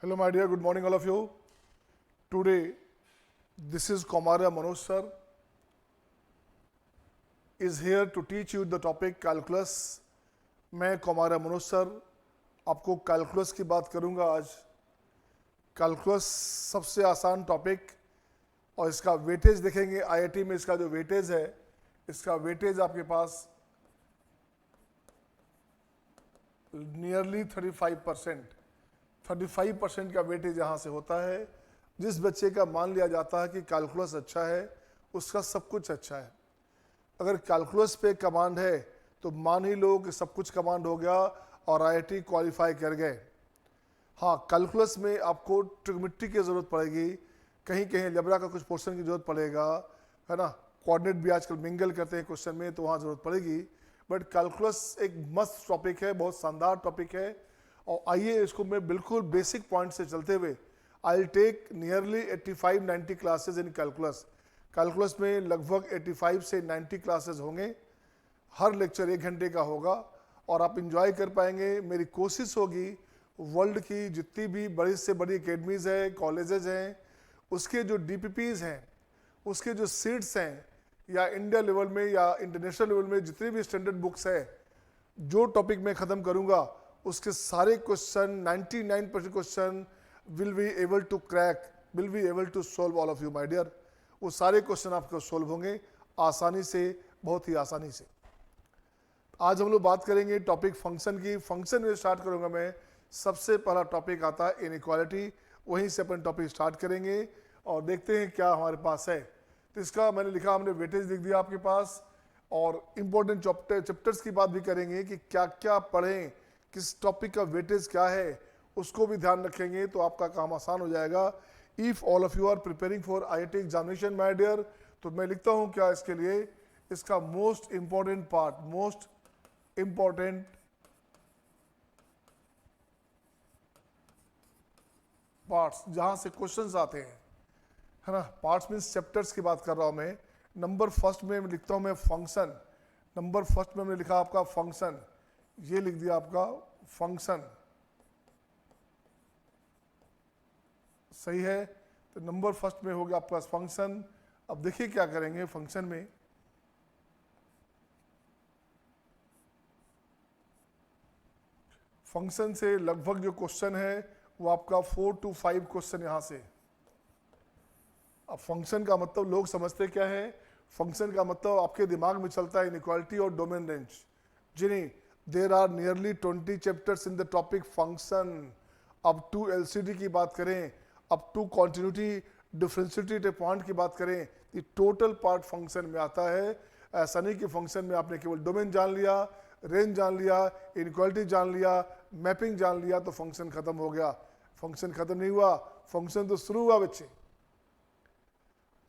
Hello, my dear. Good morning, all of you. Today, this is Komara Manoj sir is here to teach you the topic calculus. मैं कोमारा Manoj sir आपको calculus की बात करूंगा आज. Calculus सबसे आसान topic और इसका वेटेज देखेंगे. आईआईटी में इसका जो वेटेज है, इसका वेटेज आपके पास नियरली 35% का वेटेज यहाँ से होता है. जिस बच्चे का मान लिया जाता है कि कैलकुलस अच्छा है, उसका सब कुछ अच्छा है. अगर कैलकुलस पे कमांड है तो मान ही लो कि सब कुछ कमांड हो गया और आईआईटी क्वालिफाई कर गए. हाँ, कैलकुलस में आपको ट्रिग्नोमेट्री की ज़रूरत पड़ेगी, कहीं कहीं अलजेब्रा का कुछ पोर्शन की ज़रूरत पड़ेगा, है ना. कोऑर्डिनेट भी आजकल मिंगल करते हैं क्वेश्चन में, तो वहाँ ज़रूरत पड़ेगी. बट कैलकुलस एक मस्त टॉपिक है, बहुत शानदार टॉपिक है. और आइए इसको मैं बिल्कुल बेसिक पॉइंट से चलते हुए, I will take nearly 85-90 classes in calculus. Calculus में लगभग 85 से 90 क्लासेज होंगे. हर लेक्चर 1 घंटे का होगा और आप इंजॉय कर पाएंगे. मेरी कोशिश होगी वर्ल्ड की जितनी भी बड़ी से बड़ी एकेडमीज़ हैं, कॉलेजेज हैं, उसके जो डीपीपीज़ हैं, उसके जो सीट्स हैं, या इंडिया लेवल में या इंटरनेशनल लेवल में जितनी भी स्टैंडर्ड बुक्स है, जो टॉपिक मैं ख़त्म करूँगा उसके सारे question 99% question will be able to crack, will be able to solve all of you my dear. वो सारे क्वेश्चन आपको सोल्व होंगे आसानी से, बहुत ही आसानी से. आज हम लोग बात करेंगे टॉपिक फंक्शन की. फंक्शन में स्टार्ट करूंगा मैं. सबसे पहला टॉपिक आता है इनइक्वालिटी. वहीं से अपन टॉपिक स्टार्ट करेंगे और देखते हैं क्या हमारे पास है. तो इसका मैंने लिखा, हमने वेटेज लिख दिया आपके पास, और इम्पोर्टेंट चैप्टर्स की बात भी करेंगे कि क्या क्या पढ़ें, किस टॉपिक का वेटेज क्या है, उसको भी ध्यान रखेंगे तो आपका काम आसान हो जाएगा. If all of you are preparing for IIT examination my dear, तो मैं लिखता हूँ क्या इसके लिए, इसका most important part, most important parts जहाँ से क्वेश्चंस आते हैं, है ना. पार्ट्स मीन्स चैप्टर्स की बात कर रहा हूँ मैं. नंबर फर्स्ट में लिखता हूँ मैं फंक्शन. नंबर फर्स्ट में हमने लिखा आपका फंक्शन, ये लिख दिया आपका फंक्शन. सही है. तो नंबर फर्स्ट में हो गया आपका फंक्शन. अब देखिए क्या करेंगे फंक्शन में. फंक्शन से लगभग जो क्वेश्चन है वो आपका 4 to 5 क्वेश्चन यहाँ से. अब फंक्शन का मतलब लोग समझते क्या है, फंक्शन का मतलब आपके दिमाग में चलता है इनइक्वालिटी और डोमेन रेंज. जी नहीं, there are nearly 20 chapters in the topic function. अब टू एलसीडी की बात करें, अब टू कॉन्टिन्यूटी डिफरेंशिएटी पॉइंट की बात करें, ये टोटल पार्ट फंक्शन में आता है. ऐसा नहीं कि फंक्शन में आपने केवल डोमेन जान लिया, रेंज जान लिया, इनइक्वालिटी जान लिया, मैपिंग जान लिया तो फंक्शन खत्म हो गया. फंक्शन खत्म नहीं हुआ, फंक्शन तो शुरू हुआ बच्चे.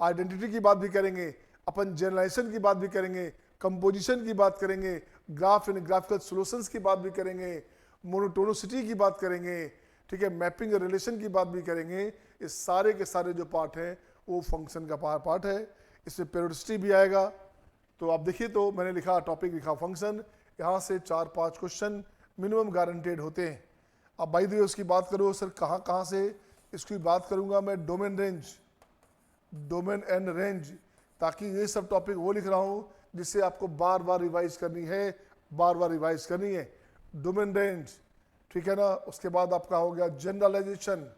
आइडेंटिटी की बात भी करेंगे अपन, जनरलाइजेशन की बात भी करेंगे, कंपोजिशन की बात करेंगे, ग्राफ एंड ग्राफिकल सॉल्यूशंस की बात भी करेंगे, मोनोटोनिसिटी की बात करेंगे, ठीक है, मैपिंग और रिलेशन की बात भी करेंगे. ये सारे के सारे जो पार्ट हैं वो फंक्शन का पार्ट है. इसमें पेरियोडिसिटी भी आएगा. तो आप देखिए, तो मैंने लिखा टॉपिक, लिखा फंक्शन. यहाँ से 4-5 क्वेश्चन मिनिमम गारंटेड होते हैं. अब बाई द वे उसकी बात करो सर, कहाँ कहाँ से इसकी बात करूँगा मैं. Domain range, domain and range, ताकि ये सब टॉपिक वो लिख रहा हूँ जिससे आपको बार बार रिवाइज करनी है, बार बार रिवाइज करनी है. डोमेन रेंज, ठीक है ना. उसके बाद आपका हो गया generalisation,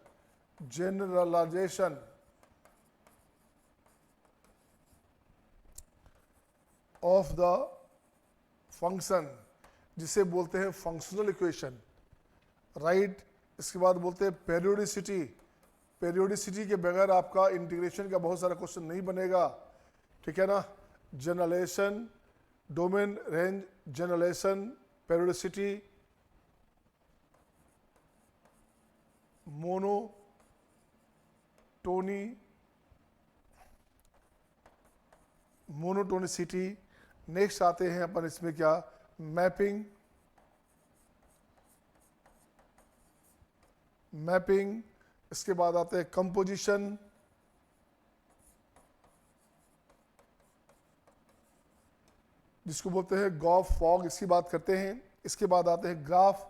generalisation of the function, जिसे बोलते हैं फंक्शनल इक्वेशन, राइट. इसके बाद बोलते हैं पेरियोडिसिटी. पेरियोडिसिटी के बगैर आपका इंटीग्रेशन का बहुत सारा क्वेश्चन नहीं बनेगा, ठीक है ना. Generalisation, domain range, generalisation, periodicity, monotonicity. Next आते हैं अपन इसमें क्या, मैपिंग, मैपिंग. इसके बाद आते हैं कंपोजिशन, जिसको बोलते हैं गॉफ फॉग, इसकी बात करते हैं. इसके बाद आते हैं ग्राफ,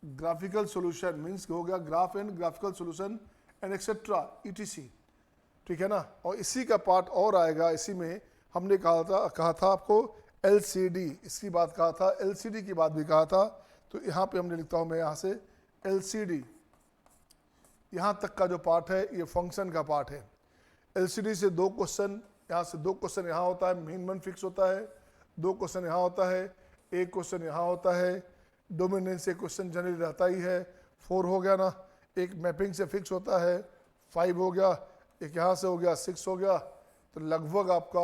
ग्राफिकल सॉल्यूशन मीन्स हो गया graph and graphical solution and etcetera ETC, ठीक है ना। और इसी का पार्ट और आएगा, इसी में हमने कहा था आपको LCD, इसकी बात कहा था, LCD की बात भी कहा था। तो यहाँ पे हमने लिखता हूँ मैं यहाँ से LCD, यहाँ तक का जो पार्ट है ये फंक्शन का पार्ट है। LCD से 2 क्वेश्चन, यहाँ से 2 क्वेश्चन यहाँ होता है, मीन वन फिक्स होता है, 2 क्वेश्चन यहाँ होता है, 1 क्वेश्चन यहाँ होता है, डोमिनेंस से क्वेश्चन जनरली रहता ही है, 4 हो गया ना, एक मैपिंग से फिक्स होता है, 5 हो गया, एक यहाँ से हो गया, 6 हो गया। तो लगभग आपका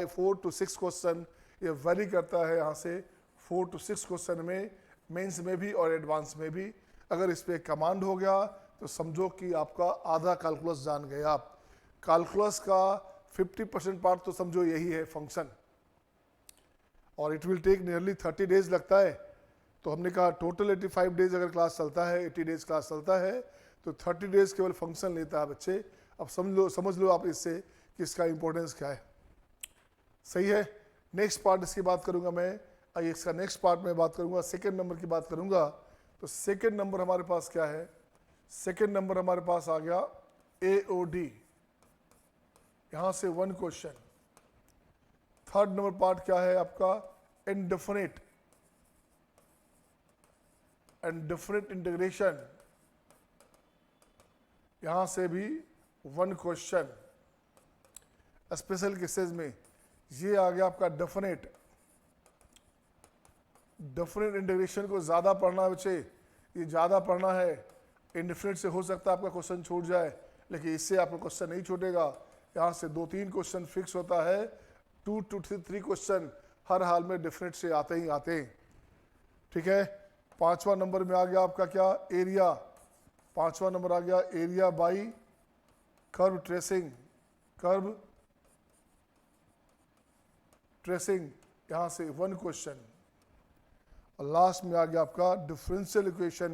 4 to 6 क्वेश्चन ये वेरी करता है, यहाँ से 4 to 6 क्वेश्चन में, मेंस में भी और एडवांस में भी। अगर इस पर कमांड हो गया तो समझो कि आपका आधा कैलकुलस जान गए आप। कैलकुलस का 50% पार्ट तो समझो यही है फंक्शन, और it will take nearly 30 days लगता है। तो हमने कहा टोटल 85 डेज अगर क्लास चलता है, 80 डेज क्लास चलता है, तो 30 डेज केवल फंक्शन लेता है बच्चे। अब समझ लो आप इससे कि इसका इंपॉर्टेंस क्या है। सही है। नेक्स्ट पार्ट इसकी बात करूंगा मैं, इसका नेक्स्ट पार्ट में बात करूंगा, सेकेंड नंबर की बात करूंगा। तो सेकेंड नंबर हमारे पास क्या है? सेकेंड नंबर हमारे पास आ गया AOD, यहां से 1 क्वेश्चन। थर्ड नंबर पार्ट क्या है आपका? इंडेफिनिट इंटीग्रेशन, यहां से भी 1 क्वेश्चन। स्पेशल केसेस में ये आ गया आपका डेफिनेट इंटीग्रेशन को ज़्यादा पढ़ना है बच्चे, ये ज़्यादा पढ़ना है। इंडेफिनिट से हो सकता है आपका क्वेश्चन छूट जाए, लेकिन इससे आपका क्वेश्चन नहीं छूटेगा। यहाँ से 2-3 क्वेश्चन फिक्स होता है, 2 to 3 क्वेश्चन हर हाल में डेफिनेट से आते ही आते हैं। ठीक है। 5वां नंबर में आ गया आपका क्या? एरिया। 5वां नंबर आ गया एरिया बाई कर्व ट्रेसिंग, यहाँ से 1 क्वेश्चन। और लास्ट में आ गया आपका डिफरेंशियल इक्वेशन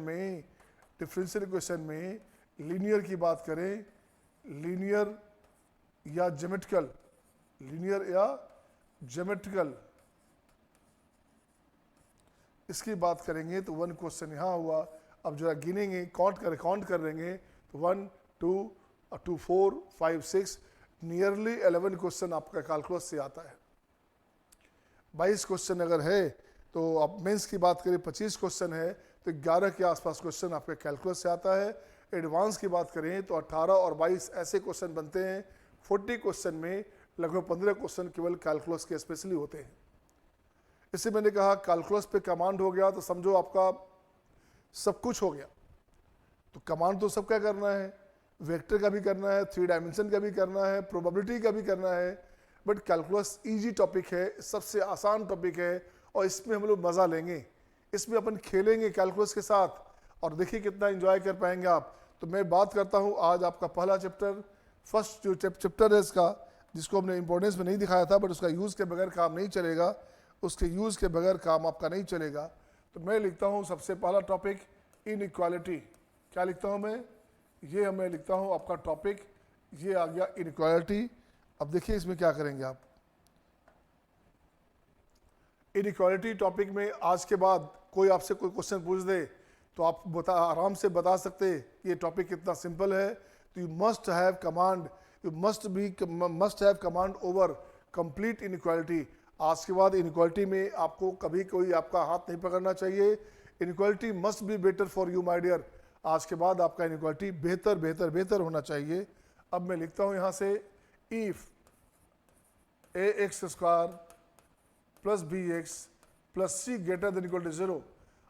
में लीनियर की बात करें, लीनियर या ज्योमेट्रिकल, इसकी बात करेंगे तो 1 क्वेश्चन यहाँ हुआ। अब जरा गिनेंगे, काउंट कर लेंगे तो 1 2 4 5 6 नियरली 11 क्वेश्चन आपका कैलकुलस से आता है। 22 क्वेश्चन अगर है तो आप मेंस की बात करें 25 क्वेश्चन है तो 11 के आसपास क्वेश्चन आपके कैलकुलस से आता है। एडवांस की बात करें तो 18 और 22 ऐसे क्वेश्चन बनते हैं। 40 क्वेश्चन में लगभग 15 क्वेश्चन केवल कैलकुलस के स्पेशली होते हैं। इससे मैंने कहा कैलकुलस पे कमांड हो गया तो समझो आपका सब कुछ हो गया। तो कमांड तो सबका करना है, वेक्टर का भी करना है, 3 डायमेंशन का भी करना है, प्रोबेबिलिटी का भी करना है। बट कैलकुलस इजी टॉपिक है, सबसे आसान टॉपिक है, और इसमें हम लोग मज़ा लेंगे, इसमें अपन खेलेंगे कैलकुलस के साथ, और देखिए कितना एंजॉय कर पाएंगे आप। तो मैं बात करता हूँ आज आपका पहला चैप्टर, फर्स्ट जो चैप्टर है इसका, जिसको हमने इंपॉर्टेंस में नहीं दिखाया था, बट उसका यूज़ के बगैर काम नहीं चलेगा, उसके यूज़ के बगैर काम आपका नहीं चलेगा। तो मैं लिखता हूँ सबसे पहला टॉपिक इनइक्वालिटी। क्या लिखता हूँ मैं? ये मैं लिखता हूँ आपका टॉपिक, ये आ गया इनइक्वालिटी। अब देखिए इसमें क्या करेंगे आप। इनइक्वालिटी टॉपिक में आज के बाद कोई आपसे कोई क्वेश्चन पूछ दे तो आप आराम से बता सकते ये टॉपिक कितना सिंपल है। तो you must have command over complete inequality. आज के बाद इनइक्वालिटी में आपको कभी कोई आपका हाथ नहीं पकड़ना चाहिए। Inequality must be better for you my dear. आज के बाद आपका इनइक्वालिटी बेहतर होना चाहिए। अब मैं लिखता हूँ यहाँ से if ax² plus bx plus c greater than equal to 0।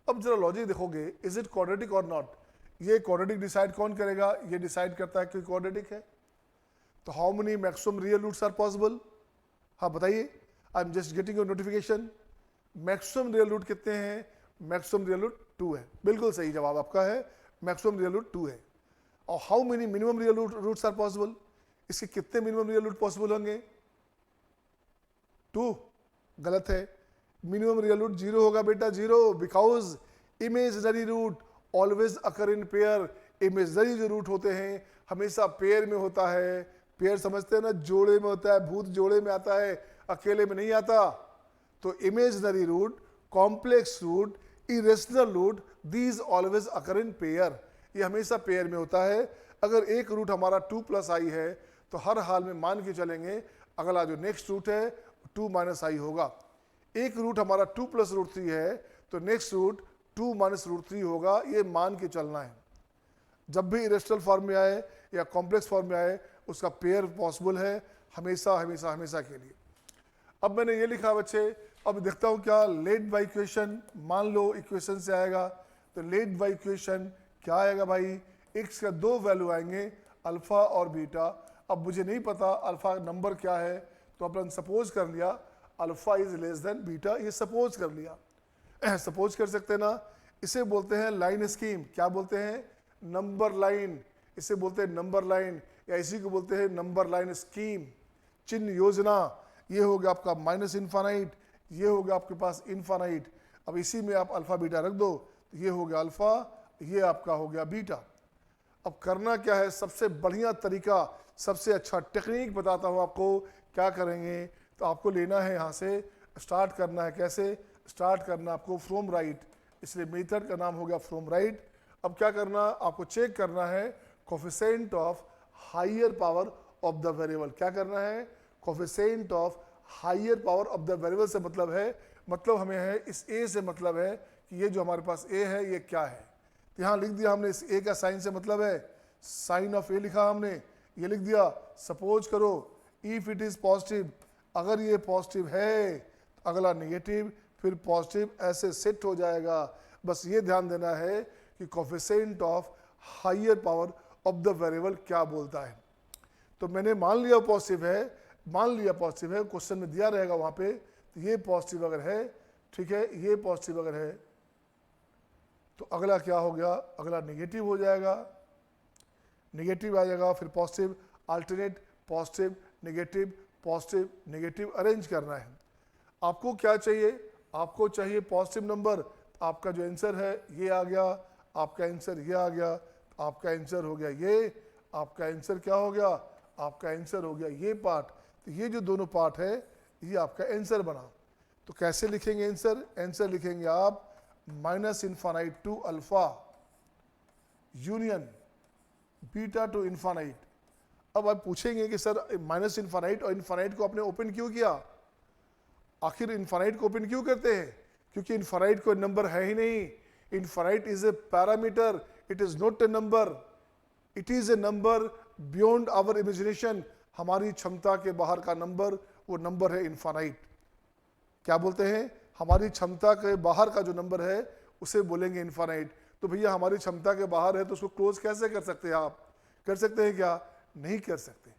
अब जरा लॉजिक देखोगे, इज इट क्वाड्रेटिक और नॉट? ये क्वाड्रेटिक डिसाइड कौन करेगा? ये डिसाइड करता है कि क्वाड्रेटिक है। तो how many maximum real roots are possible? हाँ बताइए, I am just getting your notification. Maximum real root कितने हैं? मैक्सिमम रियल रूट 2 है। बिल्कुल सही जवाब आपका है, मैक्सिमम रियल रूट 2 है। और how many minimum real roots are possible? इसके कितने मिनिमम रियल रूट पॉसिबल होंगे? 2। गलत है। मिनिमम रियल रूट 0 होगा बेटा, 0, because imaginary root always occur in pair. Imaginary जो रूट होते हैं हमेशा पेयर में होता है। पेयर समझते हैं ना, जोड़े में होता है, भूत जोड़े में आता है, अकेले में नहीं आता। तो imaginary root, complex root irrational root these always occur in pair, ये हमेशा पेयर में होता है। अगर एक रूट हमारा 2 प्लस आई है तो हर हाल में मान के चलेंगे अगला जो नेक्स्ट रूट है 2 माइनस आई होगा। एक रूट हमारा 2 प्लस रूट 3 है तो नेक्स्ट रूट 2 माइनस रूट 3 होगा, ये मान के चलना है। जब भी इरेशनल फॉर्म में आए या कॉम्प्लेक्स फॉर्म में आए उसका पेयर पॉसिबल है हमेशा हमेशा हमेशा के लिए। अब मैंने ये लिखा बच्चे, अब देखता हूँ क्या लेट बाई इक्वेशन, मान लो इक्वेशन से आएगा तो लेट बाई इक्वेशन क्या आएगा भाई, एक्स का 2 वैल्यू आएंगे अल्फा और बीटा। अब मुझे नहीं पता अल्फा नंबर क्या है तो अपन सपोज कर लिया alpha is less than beta, ये सपोज कर लिया। सपोज कर सकते हैं ना, इसे बोलते हैं लाइन स्कीम। क्या बोलते हैं? नंबर लाइन, इसे बोलते हैं नंबर लाइन, या इसी को बोलते हैं नंबर लाइन स्कीम, चिन्ह योजना। ये हो गया आपका माइनस इन्फानाइट, ये हो गया आपके पास इन्फानाइट। अब इसी में आप अल्फा बीटा रख दो तो ये हो गया अल्फा, ये आपका हो गया बीटा। अब करना क्या है, सबसे बढ़िया तरीका, सबसे अच्छा टेक्निक बताता हूँ आपको। क्या करेंगे तो आपको लेना है यहाँ से, स्टार्ट करना है। कैसे स्टार्ट करना? आपको फ्रॉम राइट, इसलिए मेथड का नाम हो गया फ्रॉम राइट। अब क्या करना, आपको चेक करना है coefficient of higher power of the variable. क्या करना है? Coefficient of higher power of the variable से मतलब है, मतलब हमें है इस ए से मतलब है कि ये जो हमारे पास ए है ये क्या है। तो यहाँ लिख दिया हमने, इस ए का साइन से मतलब है साइन ऑफ ए लिखा हमने, ये लिख दिया। सपोज करो इफ इट इज पॉजिटिव, अगर ये पॉजिटिव है तो अगला नेगेटिव, फिर पॉजिटिव, ऐसे सेट हो जाएगा। बस ये ध्यान देना है कि coefficient of higher power of the variable क्या बोलता है। तो मैंने मान लिया पॉजिटिव है, मान लिया पॉजिटिव है, क्वेश्चन में दिया रहेगा वहां पे, तो ये पॉजिटिव अगर है, ठीक है, ये पॉजिटिव अगर है तो अगला क्या हो गया, अगला नेगेटिव हो जाएगा, नेगेटिव आ जाएगा, फिर positive, alternate positive negative positive negative arrange करना है। आपको क्या चाहिए? आपको चाहिए पॉजिटिव नंबर। आपका जो आंसर है ये आ गया, आपका आंसर ये आ गया, आपका आंसर हो गया ये, आपका आंसर क्या हो गया, आपका आंसर हो गया ये पार्ट। तो ये जो दोनों पार्ट है ये आपका आंसर बना। तो कैसे लिखेंगे आंसर? आंसर लिखेंगे आप minus infinite to alpha union beta to infinite. अब आप पूछेंगे कि सर माइनस इन्फानाइट और इन्फानाइट को आपने ओपन क्यों किया? आखिर इन्फानाइट को ओपन क्यों करते हैं? क्योंकि इन्फानाइट कोई नंबर है ही नहीं। Infinite is a parameter, it is not a number, it is a number beyond our imagination. हमारी क्षमता के बाहर का नंबर, वो नंबर है इन्फानाइट। क्या बोलते हैं? हमारी क्षमता के बाहर का जो नंबर है उसे बोलेंगे इन्फानाइट। तो भैया हमारी क्षमता के बाहर है तो उसको क्लोज कैसे कर सकते हैं? आप कर सकते हैं क्या? नहीं कर सकते।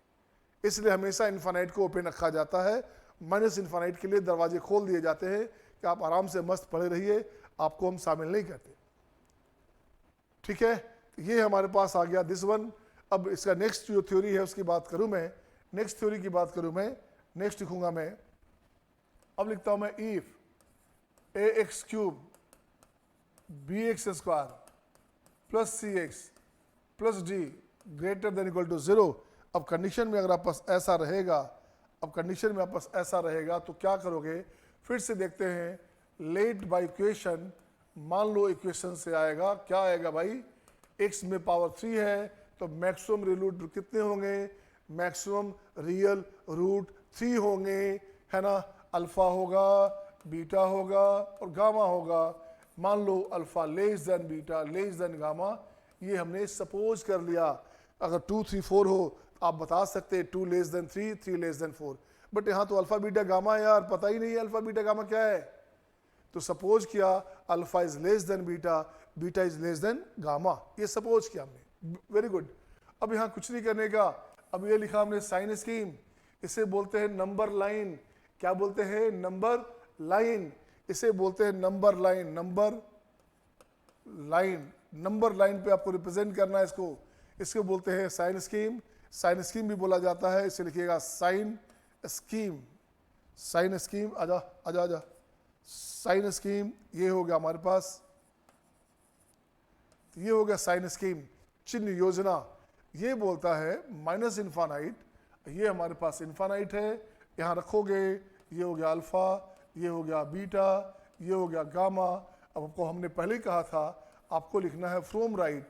इसलिए हमेशा इन्फानाइट को ओपन रखा जाता है। माइनस इन्फानाइट के लिए दरवाजे खोल दिए जाते हैं कि आप आराम से मस्त पड़े रहिए, आपको हम शामिल नहीं करते। ठीक है, ये हमारे पास आ गया दिस वन। अब इसका नेक्स्ट जो थ्योरी है उसकी बात करूं मैं, नेक्स्ट थ्योरी की बात करूं मैं, नेक्स्ट लिखूंगा मैं। अब लिखता हूं मैं if a x cube b x square plus c x plus d greater than equal to 0। अब कंडीशन में अगर आप पास ऐसा रहेगा, अब कंडीशन में आप पास ऐसा रहेगा तो क्या करोगे? फिर से देखते हैं, लेट बाय इक्वेशन, मान लो इक्वेशन से आएगा, क्या आएगा भाई? x में पावर 3 है तो मैक्सिमम रियल रूट कितने होंगे? मैक्सिमम रियल रूट 3 होंगे, है ना। अल्फा होगा, बीटा होगा और गामा होगा। मान लो alpha less than beta less than gamma, ये हमने सपोज कर लिया। अगर 2 3 4 हो आप बता सकते हैं 2 less than 3 3 less than 4, but यहाँ तो अल्फा बीटा गामा है यार, पता ही नहीं है अल्फा बीटा गामा क्या है। तो सपोज किया alpha is less than beta, beta is less than gamma, ये सपोज किया हमने। Very good. अब यहाँ कुछ नहीं करने का, अब ये लिखा हमने साइन स्कीम, इसे बोलते हैं नंबर लाइन। क्या बोलते हैं? Number line. इसे बोलते हैं number line, number line, number line पे आपको रिप्रेजेंट करना है इसको, इसको बोलते हैं साइन स्कीम। साइन स्कीम भी बोला जाता है, इसे लिखिएगा साइन स्कीम, साइन स्कीम। आजा आजा आजा, साइन स्कीम, ये हो गया हमारे पास, ये हो गया साइन स्कीम, चिन्ह योजना। ये बोलता है माइनस इन्फानाइट, ये हमारे पास इन्फानाइट है, यहाँ रखोगे, ये हो गया अल्फा, ये हो गया बीटा, ये हो गया गामा। अब आपको हमने पहले ही कहा था आपको लिखना है फ्रॉम राइट,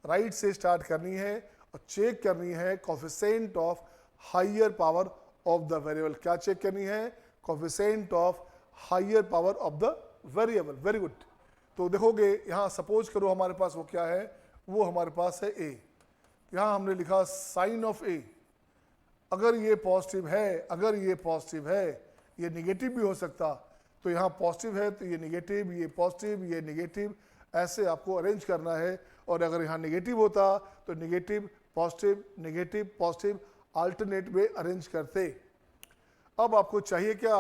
राइट से स्टार्ट करनी है और चेक करनी है coefficient of higher power of the variable. क्या चेक करनी है? Coefficient of higher power of the variable. Very good. तो देखोगे यहाँ सपोज करो हमारे पास वो क्या है, वो हमारे पास है ए। यहाँ हमने लिखा साइन ऑफ ए। अगर ये पॉजिटिव है, अगर ये पॉजिटिव है, ये निगेटिव भी हो सकता, तो यहाँ पॉजिटिव है तो ये निगेटिव, ये पॉजिटिव, ये निगेटिव, ऐसे आपको अरेंज करना है। और अगर यहाँ निगेटिव होता तो negative positive negative positive alternate में अरेंज करते। अब आपको चाहिए क्या?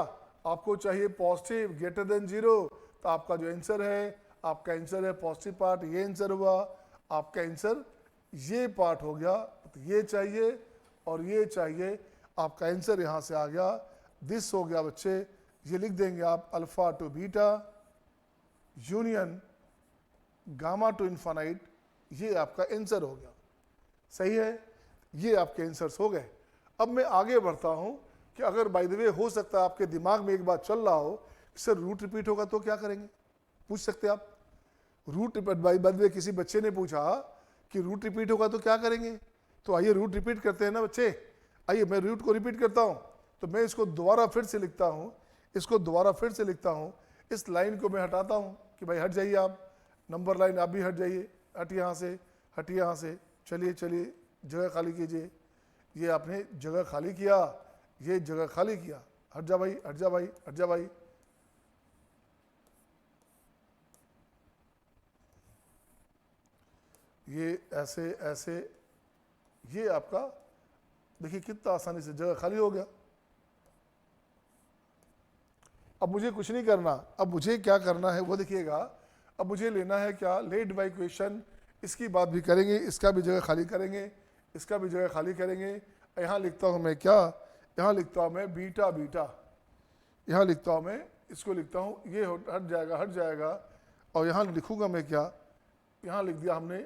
आपको चाहिए पॉजिटिव ग्रेटर देन 0। तो आपका जो आंसर है, आपका आंसर है पॉजिटिव पार्ट, ये आंसर हुआ। आपका आंसर ये पार्ट हो गया, तो ये चाहिए और ये चाहिए। आपका आंसर यहाँ से आ गया, दिस हो गया बच्चे। ये लिख देंगे आप alpha two beta union gamma two infinite, ये आपका आंसर हो गया। सही है, ये आपके आंसर्स हो गए। अब मैं आगे बढ़ता हूँ कि अगर बाय द वे हो सकता है आपके दिमाग में एक बात चल रहा हो कि सर रूट रिपीट होगा तो क्या करेंगे, पूछ सकते हैं आप। Root repeat by the way किसी बच्चे ने पूछा कि रूट रिपीट होगा तो क्या करेंगे, तो आइए रूट रिपीट करते हैं ना बच्चे। आइए मैं रूट को रिपीट करता हूँ, तो मैं इसको दोबारा फिर से लिखता हूँ, इसको दोबारा फिर से लिखता हूँ। इस लाइन को मैं हटाता हूँ कि भाई हट जाइए आप, नंबर लाइन आप भी हट जाइए, हटिए यहाँ से, हटिए यहाँ से, चलिए चलिए जगह खाली कीजिए। ये आपने जगह खाली किया, ये जगह खाली किया, हट जा भाई, हट जा भाई, हट जा भाई। ये ऐसे ऐसे, ये आपका देखिए कितना आसानी से जगह खाली हो गया। अब मुझे कुछ नहीं करना, अब मुझे क्या करना है वो देखिएगा। अब मुझे लेना है क्या, लेट बाय इक्वेशन, इसकी बात भी करेंगे, इसका भी जगह खाली करेंगे, इसका भी जगह खाली करेंगे। यहाँ लिखता हूँ मैं क्या, यहाँ लिखता हूँ मैं बीटा बीटा, यहाँ लिखता हूँ मैं, इसको लिखता हूँ, ये हट जाएगा, हट जाएगा। और यहाँ लिखूंगा मैं क्या, यहाँ लिख दिया हमने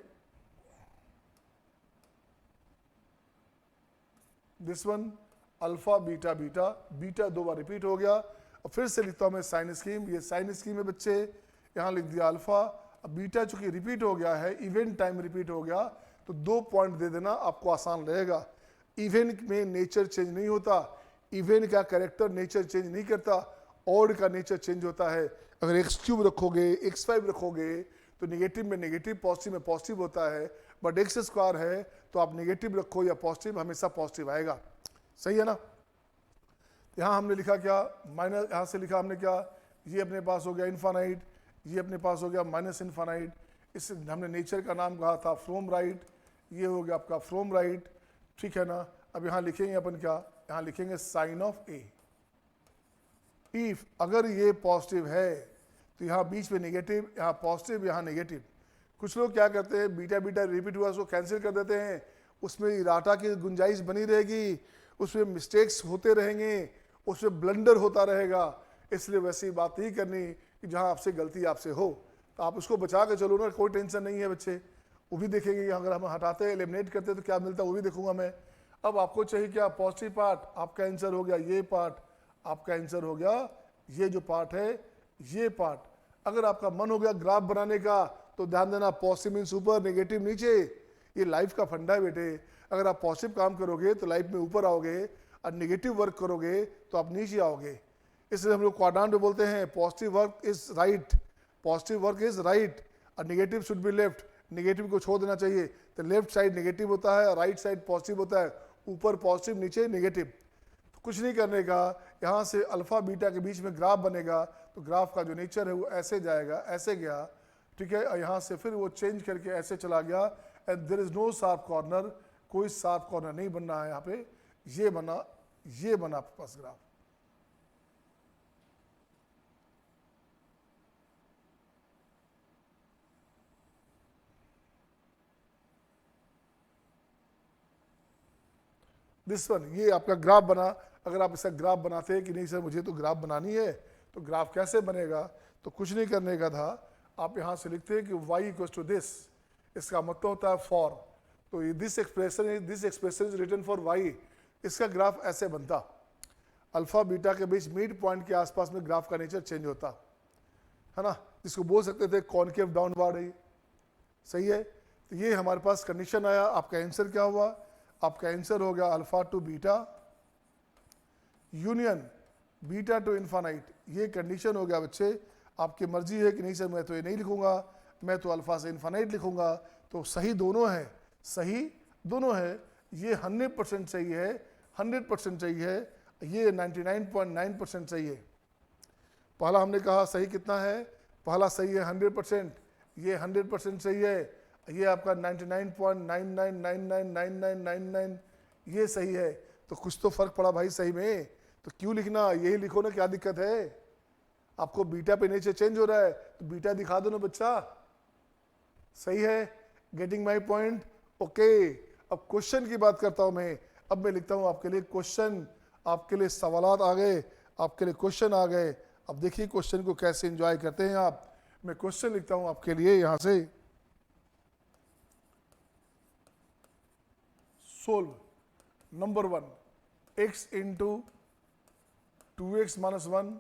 this one alpha beta beta, beta 2 bar repeat हो गया। और फिर से लिखता हूँ मैं साइन स्कीम, ये साइन स्कीम है बच्चे। यहाँ लिख दिया अल्फा। अब बीटा चूंकि रिपीट हो गया है, इवेंट टाइम रिपीट हो गया, तो 2 पॉइंट दे देना, आपको आसान रहेगा। इवेंट में नेचर चेंज नहीं होता, इवेंट का कैरेक्टर नेचर चेंज नहीं करता, ऑड का नेचर चेंज होता है। अगर x³ रखोगे, x5 रखोगे तो निगेटिव में नेगेटिव, पॉजिटिव में पॉजिटिव होता है। बट x² है तो आप नेगेटिव रखो या पॉजिटिव, हमेशा पॉजिटिव आएगा। सही है ना। यहाँ हमने लिखा क्या, माइनस, यहाँ से लिखा हमने क्या, ये अपने पास हो गया इन्फानाइट, ये अपने पास हो गया माइनस इन्फानाइट। इस हमने नेचर का नाम कहा था फ्रॉम राइट, ये हो गया आपका फ्रॉम राइट, ठीक है ना। अब यहाँ लिखेंगे अपन क्या, यहाँ लिखेंगे साइन ऑफ ए। इफ अगर ये पॉजिटिव है तो यहाँ बीच में नेगेटिव, यहाँ पॉजिटिव, यहाँ नेगेटिव। कुछ लोग क्या करते हैं, बीटा बीटा रिपीट हुआ उसको कैंसिल कर देते हैं, उसमें इराटा की गुंजाइश बनी रहेगी, उसमें मिस्टेक्स होते रहेंगे, उसमें ब्लंडर होता रहेगा। इसलिए वैसी बात नहीं करनी कि जहाँ आपसे गलती आपसे हो, तो आप उसको बचा के चलो ना, कोई टेंशन नहीं है बच्चे। वो भी देखेंगे अगर हम हटाते हैं, एलिमिनेट करते तो क्या मिलता है, वो भी देखूंगा मैं। अब आपको चाहिए क्या, पॉजिटिव पार्ट, आपका आंसर हो गया ये पार्ट, आपका आंसर हो गया ये जो पार्ट है ये पार्ट। अगर आपका मन हो गया ग्राफ बनाने का तो ध्यान देना, पॉजिटिव मीन्स ऊपर, नेगेटिव नीचे। ये लाइफ का फंडा है बेटे। अगर आप पॉजिटिव काम करोगे तो लाइफ में ऊपर आओगे, और नेगेटिव वर्क करोगे तो आप नीचे आओगे। इसलिए हम लोग क्वाड्रेंट में बोलते हैं positive work is right, positive work is right और negative should be left. Negative को छोड़ देना चाहिए। तो लेफ्ट साइड नेगेटिव होता है, राइट साइड पॉजिटिव होता है, ऊपर पॉजिटिव नीचे नेगेटिव। तो कुछ नहीं करने का, यहाँ से अल्फा बीटा के बीच में ग्राफ बनेगा, तो ग्राफ का जो नेचर है वो ऐसे जाएगा, ऐसे गया, ठीक है। और यहाँ से फिर वो चेंज करके ऐसे चला गया। And there is no sharp corner, कोई शार्प कॉर्नर नहीं बनना है यहाँ पे। ये बना, ये बना आपके पास ग्राफ। दिस वन, ये आपका ग्राफ बना। अगर आप इसका ग्राफ बनाते हैं कि नहीं सर मुझे तो ग्राफ बनानी है, तो ग्राफ कैसे बनेगा, तो कुछ नहीं करने का था। आप यहाँ से लिखते हैं कि y इक्वल्स टू दिस, इसका मतलब होता है फॉर। तो ये this expression is written for y। इसका ग्राफ ऐसे बनता, अल्फा बीटा के बीच मिड पॉइंट के आसपास में ग्राफ का नेचर चेंज होता है ना। जिसको बोल सकते थे कॉनकेव डाउनवर्ड है, सही है। तो ये हमारे पास कंडीशन आया। आपका आंसर क्या हुआ? आपका आंसर हो गया alpha two beta union beta to infinite. ये कंडीशन हो गया बच्चे। आपकी मर्जी है कि नहीं सर मैं तो ये नहीं लिखूंगा, मैं तो अल्फा से इन्फानाइट लिखूंगा। तो सही दोनों है, सही दोनों है। ये 100% सही है, 100% सही है, ये 99.9% सही है। पहला हमने कहा सही कितना है? पहला सही है 100%, ये 100% सही है। ये आपका 99.99999999 ये सही है। तो कुछ तो फर्क पड़ा भाई सही में, तो क्यों लिखना, यही लिखो ना, क्या दिक्कत है? आपको बीटा पे नीचे चेंज हो रहा है तो बीटा दिखा दो ना बच्चा, सही है। Getting my point? ओके। अब क्वेश्चन की बात करता हूं मैं। अब मैं लिखता हूं आपके लिए क्वेश्चन, आपके लिए सवालात आ गए, आपके लिए क्वेश्चन आ गए। अब देखिए क्वेश्चन को कैसे एंजॉय करते हैं आप। मैं क्वेश्चन लिखता हूं आपके लिए यहां से। Solve number 1, x into 2x minus 1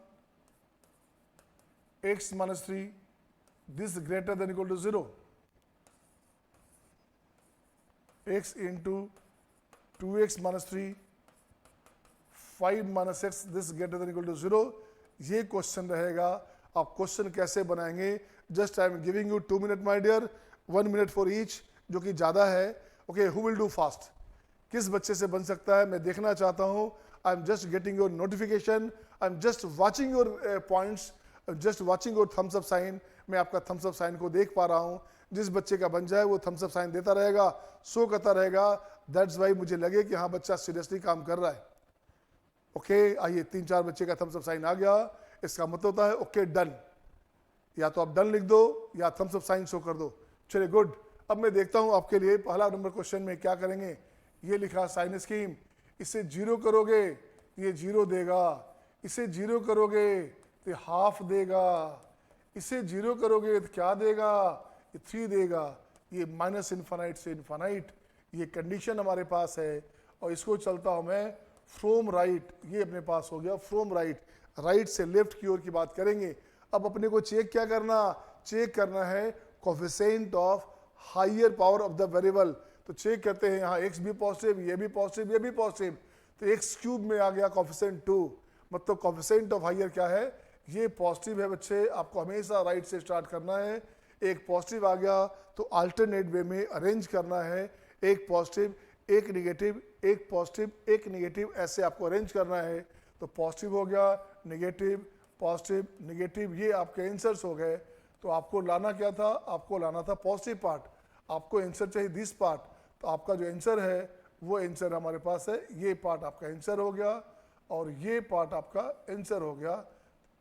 x minus 3 this greater than equal to 0, x into 2x minus 3 5 minus x this greater than equal to 0। ये क्वेश्चन रहेगा। आप क्वेश्चन कैसे बनाएंगे? Just I am giving you 2 minute my dear, 1 minute for each, जो कि ज़्यादा है। Okay, who will do fast? किस बच्चे से बन सकता है मैं देखना चाहता हूँ। I am just getting your notification, I am just watching your points, just watching your thumbs up sign. मैं आपका थम्स अप साइन को देख पा रहा हूँ। जिस बच्चे का बन जाए वो थम्स अप साइन देता रहेगा, शो करता रहेगा। दैट्स वाई मुझे लगे कि हाँ बच्चा सीरियसली काम कर रहा है। ओके, आइए 3-4 बच्चे का थम्स अप साइन आ गया, इसका मतलब होता है ओके डन। या तो आप डन लिख दो या थम्स अप साइन शो कर दो। चलिए गुड। अब मैं देखता हूँ आपके लिए पहला नंबर क्वेश्चन में क्या करेंगे। ये लिखा साइन स्कीम, इसे 0 करोगे ये 0 देगा, इसे 0 करोगे तो हाफ देगा, इसे 0 करोगे तो क्या देगा? ये 3 देगा। ये माइनस इन्फानाइट से इन्फानाइट, ये कंडीशन हमारे पास है। और इसको चलता हूं मैं फ्रॉम राइट, ये अपने पास हो गया फ्रॉम राइट। राइट से लेफ्ट की ओर की बात करेंगे। अब अपने को चेक क्या करना? चेक करना है coefficient of higher power of the variable. तो चेक करते हैं, यहाँ x भी पॉजिटिव, ये भी पॉजिटिव, ये भी पॉजिटिव, तो x क्यूब में आ गया कोफिशिएंट 2। मतलब कोफिशिएंट ऑफ हायर क्या है? ये पॉजिटिव है बच्चे। आपको हमेशा राइट से स्टार्ट करना है। एक पॉजिटिव आ गया तो अल्टरनेट वे में अरेंज करना है। एक पॉजिटिव, एक निगेटिव, एक पॉजिटिव, एक निगेटिव, ऐसे आपको अरेंज करना है। तो पॉजिटिव हो गया, निगेटिव, पॉजिटिव, निगेटिव, ये आपके आंसर्स हो गए। तो आपको लाना क्या था? आपको लाना था पॉजिटिव पार्ट। आपको आंसर चाहिए दिस पार्ट। तो आपका जो आंसर है वो आंसर हमारे पास है, ये पार्ट आपका आंसर हो गया और ये पार्ट आपका आंसर हो गया।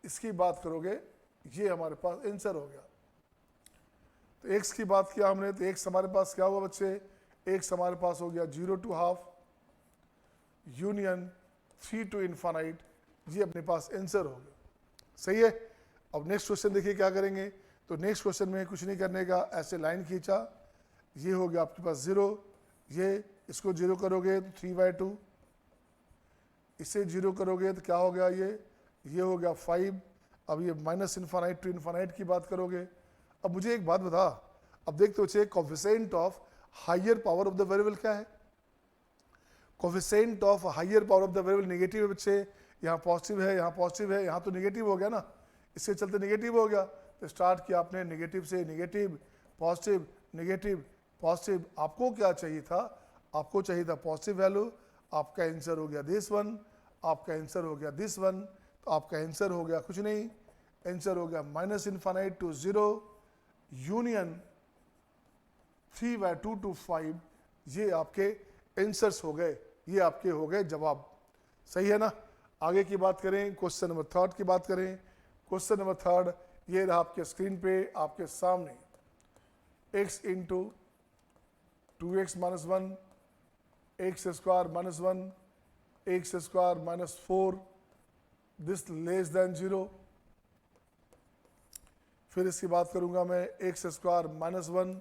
इसकी बात करोगे ये हमारे पास आंसर हो गया। तो एक्स की बात किया हमने, तो एक्स हमारे पास क्या हुआ बच्चे? एक्स हमारे पास हो गया 0 to half union 3 to infinite. ये अपने पास आंसर हो गया, सही है। अब नेक्स्ट क्वेश्चन देखिए क्या करेंगे। तो नेक्स्ट क्वेश्चन में कुछ नहीं करने का, ऐसे लाइन खींचा, ये हो गया आपके पास 0, ये इसको 0 करोगे तो 3/2, इसे 0 करोगे तो क्या हो गया? ये हो गया 5। अब ये माइनस इन्फानाइट टू इन्फानाइट की बात करोगे। अब मुझे एक बात बता, अब देखते हो check coefficient of higher power of the variable क्या है? Coefficient of higher power of the variable negative है बच्चे। यहाँ पॉजिटिव है, यहाँ पॉजिटिव है, यहाँ तो नेगेटिव हो गया ना, इसके चलते नेगेटिव हो गया। तो स्टार्ट किया आपने नेगेटिव से, नेगेटिव, पॉजिटिव, नेगेटिव, पॉजिटिव। आपको क्या चाहिए था? आपको चाहिए था पॉजिटिव वैल्यू। आपका आंसर हो गया दिस वन, आपका आंसर हो गया दिस वन। तो आपका आंसर हो गया कुछ नहीं, आंसर हो गया minus infinite to 0 union 3/2 to 5। ये आपके आंसर्स हो गए, ये आपके हो गए जवाब, सही है ना। आगे की बात करें, क्वेश्चन नंबर 3 की बात करें। क्वेश्चन नंबर 3 ये रहा आपके स्क्रीन पे आपके सामने। x into 2x minus 1 x square minus 1 x square minus 4 this less than 0। फिर इसकी बात करूंगा मैं x square minus 1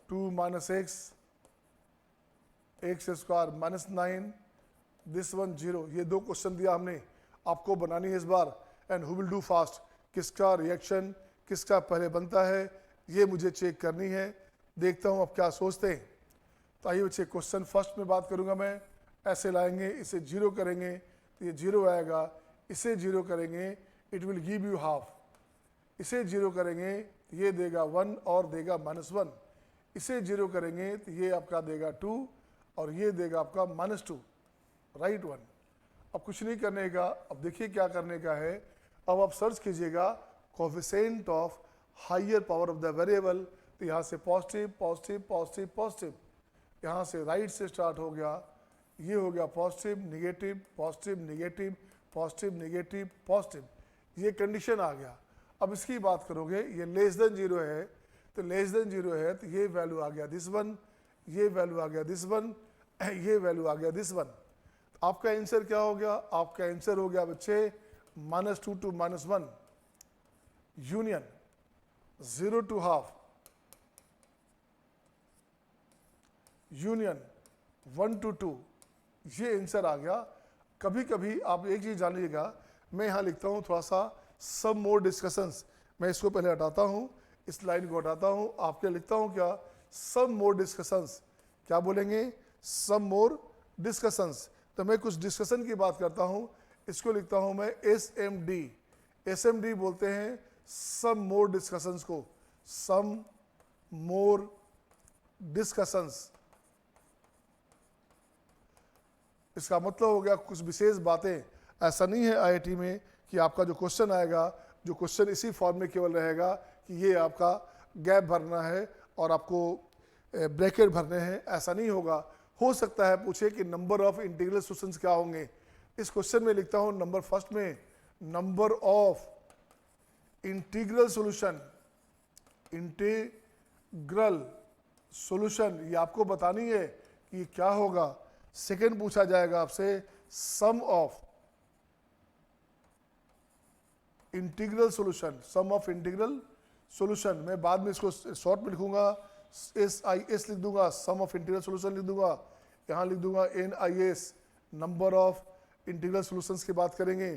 2 minus x square minus 9 this one 0। ये 2 क्वेश्चन दिया हमने, आपको बनानी है इस बार। And who will do fast? किसका रिएक्शन किसका पहले बनता है, ये मुझे चेक करनी है। देखता हूँ अब क्या सोचते हैं। तो आइए बच्चे, क्वेश्चन फर्स्ट में बात करूँगा मैं। ऐसे लाएंगे, इसे जीरो करेंगे तो ये जीरो आएगा, इसे जीरो करेंगे it will give you half, इसे जीरो करेंगे तो ये देगा 1 और देगा -1, इसे जीरो करेंगे तो ये आपका देगा 2 और ये देगा आपका -2, राइट 1। अब कुछ नहीं करने का, अब देखिए क्या करने का है। अब आप सर्च कीजिएगा coefficient of higher power of the variable, तो यहाँ से पॉजिटिव पॉजिटिव पॉजिटिव पॉजिटिव, यहाँ से राइट से स्टार्ट हो गया, ये हो गया positive negative positive negative positive negative positive, ये कंडीशन आ गया। अब इसकी बात करोगे, ये लेस देन जीरो है, तो लेस देन जीरो है तो ये वैल्यू आ गया दिस वन, ये वैल्यू आ गया दिस वन, ये वैल्यू आ गया दिस वन। आपका आंसर क्या हो गया? आपका आंसर हो गया बच्चे -2 to -1, union 0 to half, union 1 to 2, ये आंसर आ गया। कभी कभी आप एक चीज जान लीजिएगा, मैं यहाँ लिखता हूँ थोड़ा सा सम मोर डिस्कशंस, मैं इसको पहले हटाता हूँ, इस लाइन को हटाता हूँ, आपके लिखता हूँ क्या, सम मोर डिस्कशंस। क्या बोलेंगे? सम मोर डिस्कशंस। तो मैं कुछ डिस्कशन की बात करता हूँ, इसको लिखता हूँ मैं SMD। SMD बोलते हैं सम मोर डिस्कशंस को, सम मोर डिस्कशंस। इसका मतलब हो गया कुछ विशेष बातें। ऐसा नहीं है IIT में कि आपका जो क्वेश्चन आएगा, जो क्वेश्चन इसी फॉर्म में केवल रहेगा कि ये आपका गैप भरना है और आपको ब्रैकेट भरने हैं, ऐसा नहीं होगा। हो सकता है पूछे कि नंबर ऑफ इंटीग्रल सॉल्यूशंस क्या होंगे। इस क्वेश्चन में लिखता हूं नंबर फर्स्ट में, number of integral solution, integral solution, ये आपको बतानी है कि क्या होगा। सेकंड पूछा जाएगा आपसे sum of integral solution, sum of integral solution. मैं बाद में इसको शॉर्ट में लिखूंगा, SIS लिख दूंगा, सम ऑफ इंटीग्रल सॉल्यूशन लिख दूंगा, यहाँ लिख दूंगा NIS, number of integral solutions की बात करेंगे।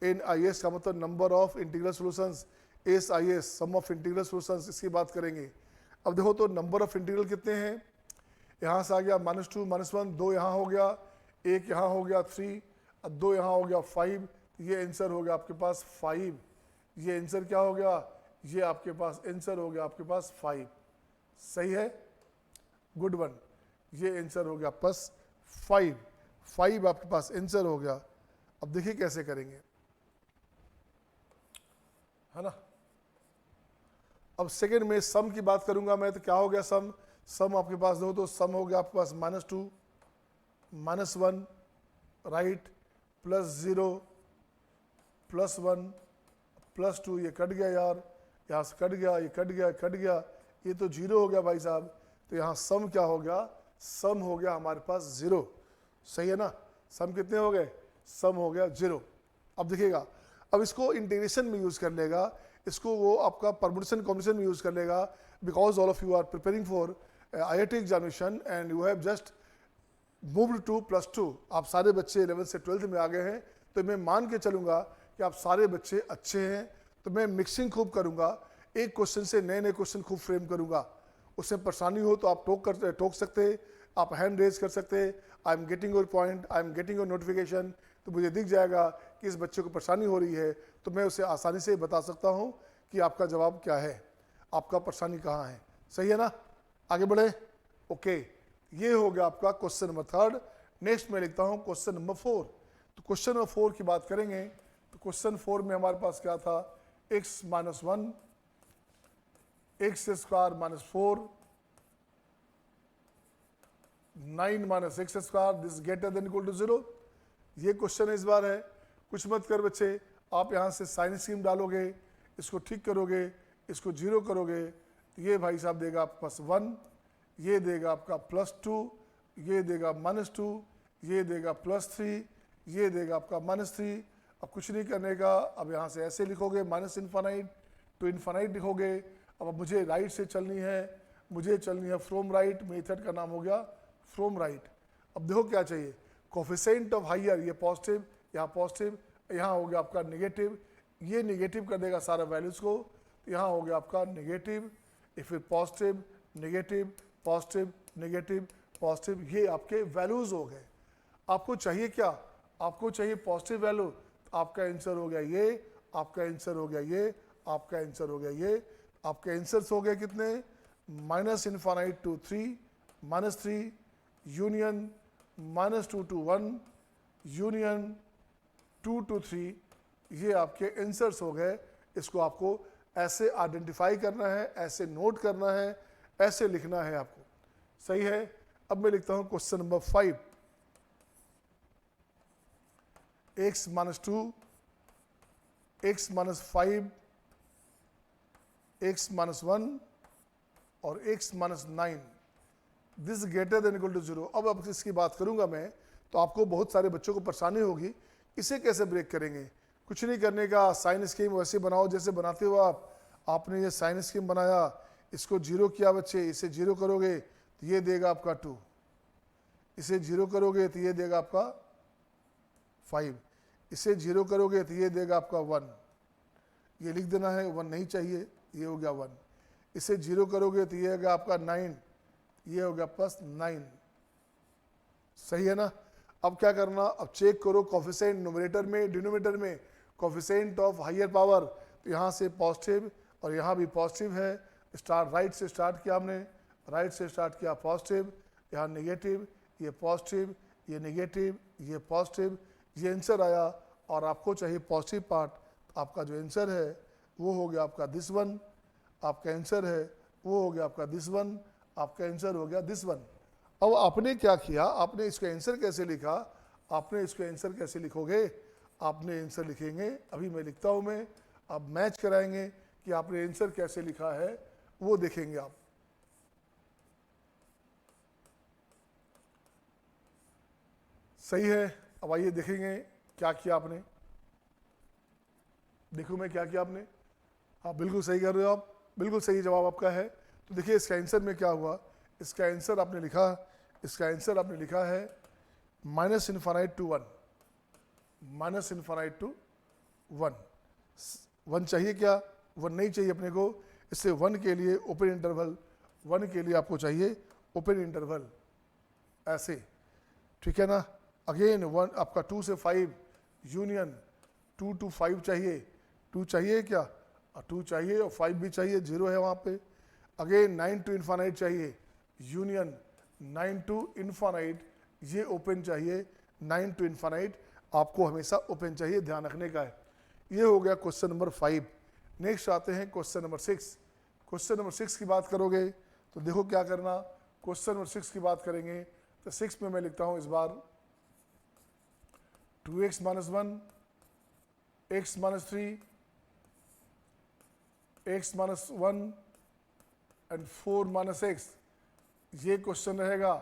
NIS का मतलब number of integral solutions, SIS sum of integral solutions, इसकी बात करेंगे। अब देखो तो नंबर ऑफ इंटीग्रल कितने हैं, यहाँ से आ गया -2 -1, 2 यहाँ हो गया, 1 यहाँ हो गया 3, 2 यहाँ हो गया 5, ये आंसर हो गया आपके पास 5। ये आंसर क्या हो गया? ये आपके पास आंसर हो गया आपके पास 5। सही है, गुड वन। ये आंसर हो गया बस 5 आपके पास आंसर हो गया। अब देखिए कैसे करेंगे, है ना। अब सेकंड में सम की बात करूंगा मैं, तो क्या हो गया सम? सम आपके पास दो, तो सम हो गया आपके पास -2 -1, राइट, +0 +1 +2, ये कट गया यार, यहाँ से कट गया, ये कट गया, कट गया, ये तो 0 हो गया भाई साहब। तो यहाँ सम क्या हो गया? सम हो गया हमारे पास 0। सही है ना, सम कितने हो गए? सम हो गया 0। अब देखिएगा, अब इसको इंटीग्रेशन में यूज कर लेगा, इसको वो आपका परम्यूटेशन कॉम्बिनेशन में यूज कर लेगा, because all of you are preparing for IIT examination and you have just moved to +2। आप सारे बच्चे 11th से 12th में आ गए हैं, तो मैं मान के चलूंगा कि आप सारे बच्चे अच्छे हैं। तो मैं मिक्सिंग खूब करूंगा, एक क्वेश्चन से नए नए क्वेश्चन खूब फ्रेम करूंगा। उससे परेशानी हो तो आप टोक सकते, आप हैंड रेज कर सकते, I am getting your point, I am getting your notification. तो मुझे दिख जाएगा कि इस बच्चे को परेशानी हो रही है, तो मैं उसे आसानी से बता सकता हूँ कि आपका जवाब क्या है, आपका परेशानी कहाँ है। सही है ना, आगे बढ़े। ओके, ये हो गया आपका क्वेश्चन नंबर 3। नेक्स्ट मैं लिखता हूँ क्वेश्चन नंबर 4। तो क्वेश्चन नंबर 4 की बात करेंगे, तो क्वेश्चन 4 में हमारे पास क्या था? x - 1 x² - 4 9 - x², this greater than equal to 0। ये क्वेश्चन इस बार है। कुछ मत कर बच्चे, आप यहाँ से साइन स्कीम डालोगे, इसको ठीक करोगे, इसको 0 करोगे, ये भाई साहब देगा आपके पास 1, ये देगा आपका +2, ये देगा -2, ये देगा +3, ये देगा आपका -3। अब कुछ नहीं करने का, अब यहाँ से ऐसे लिखोगे -∞ टू इन्फानाइट लिखोगे। अब मुझे राइट से चलनी है, मुझे चलनी है फ्रॉम राइट, मेथड का नाम हो गया फ्रॉम राइट। अब देखो क्या चाहिए, कोफिशिएंट ऑफ हायर, ये पॉजिटिव, यहाँ पॉजिटिव, यहाँ हो गया आपका नेगेटिव, ये निगेटिव कर देगा सारा वैल्यूज़ को, तो यहाँ हो गया आपका नेगेटिव, फिर positive, negative, positive, negative, positive, ये आपके वैल्यूज़ हो गए। आपको चाहिए क्या? आपको चाहिए पॉजिटिव वैल्यू, तो आपका आंसर हो गया ये, आपका आंसर हो गया ये, आपका आंसर हो गया ये। आपके आंसर्स हो गए कितने? Minus infinite to 3, -3, union -2 to 1, union 2 to 3, ये आपके आंसर्स हो गए। इसको आपको ऐसे आइडेंटिफाई करना है, ऐसे नोट करना है, ऐसे लिखना है आपको। सही है। अब मैं लिखता हूं question number 5, x - 2, x - 5, x - 1 और x - 9, this greater than equal to 0। अब इसकी बात करूंगा मैं, तो आपको बहुत सारे बच्चों को परेशानी होगी, इसे कैसे ब्रेक करेंगे? कुछ नहीं करने का, साइन स्कीम वैसे बनाओ जैसे बनाते हो आप। आपने ये साइन स्कीम बनाया, इसको 0 किया बच्चे, इसे 0 करोगे तो ये देगा आपका 2, इसे 0 करोगे तो ये देगा आपका 5, इसे 0 करोगे तो ये देगा आपका 1, ये लिख देना है, 1 नहीं चाहिए, ये हो गया 1। इसे 0 करोगे तो ये होगा आपका 9, ये हो गया प्लस 9। सही है ना? अब क्या करना? अब चेक करो कोफिशिएंट न्यूमरेटर में, डिनोमिनेटर में कोफिशिएंट ऑफ हायर पावर, तो यहाँ से पॉजिटिव और यहाँ भी पॉजिटिव है। स्टार्ट राइट से स्टार्ट किया हमने, राइट से स्टार्ट किया पॉजिटिव, यहाँ नेगेटिव, ये पॉजिटिव, ये नेगेटिव, ये पॉजिटिव, ये आंसर आया। और आपको चाहिए पॉजिटिव पार्ट, आपका जो आंसर है वो हो गया आपका दिस वन, आपका आंसर है वो हो गया आपका दिस वन, आपका आंसर हो गया दिस वन। अब आपने क्या किया? आपने इसका आंसर कैसे लिखा? आपने इसका आंसर कैसे लिखोगे? आपने आंसर लिखेंगे, अभी मैं लिखता हूं मैं, अब मैच कराएंगे कि आपने आंसर कैसे लिखा है, वो देखेंगे आप। सही है। अब आइए देखेंगे क्या किया आपने। देखो मैं क्या किया आपने। हाँ बिल्कुल सही कर रहे हो आप, बिल्कुल सही जवाब आपका है। तो देखिए इसका आंसर में क्या हुआ, इसका आंसर आपने लिखा, इसका आंसर आपने लिखा है minus infinite to 1, minus infinite to 1। 1 चाहिए क्या? 1 नहीं चाहिए अपने को, इससे 1 के लिए ओपन इंटरवल, 1 के लिए आपको चाहिए ओपन इंटरवल, ऐसे, ठीक है ना। अगेन 1 आपका 2 से 5 यूनियन 2 to 5 चाहिए, 2 चाहिए क्या? 2 चाहिए और 5 भी चाहिए, 0 है वहाँ पे। अगेन 9 to इन्फानाइट चाहिए, यूनियन 9 to इन्फानाइट, ये ओपन चाहिए, 9 to इन्फानाइट आपको हमेशा ओपन चाहिए, ध्यान रखने का है। ये हो गया क्वेश्चन नंबर 5। नेक्स्ट आते हैं क्वेश्चन नंबर 6। क्वेश्चन नंबर 6 की बात करोगे तो देखो क्या करना। क्वेश्चन नंबर 6 की बात करेंगे तो 6 में मैं लिखता हूँ इस बार 2x - 1, x - 3, x - 1 and 4 - x, ये क्वेश्चन रहेगा।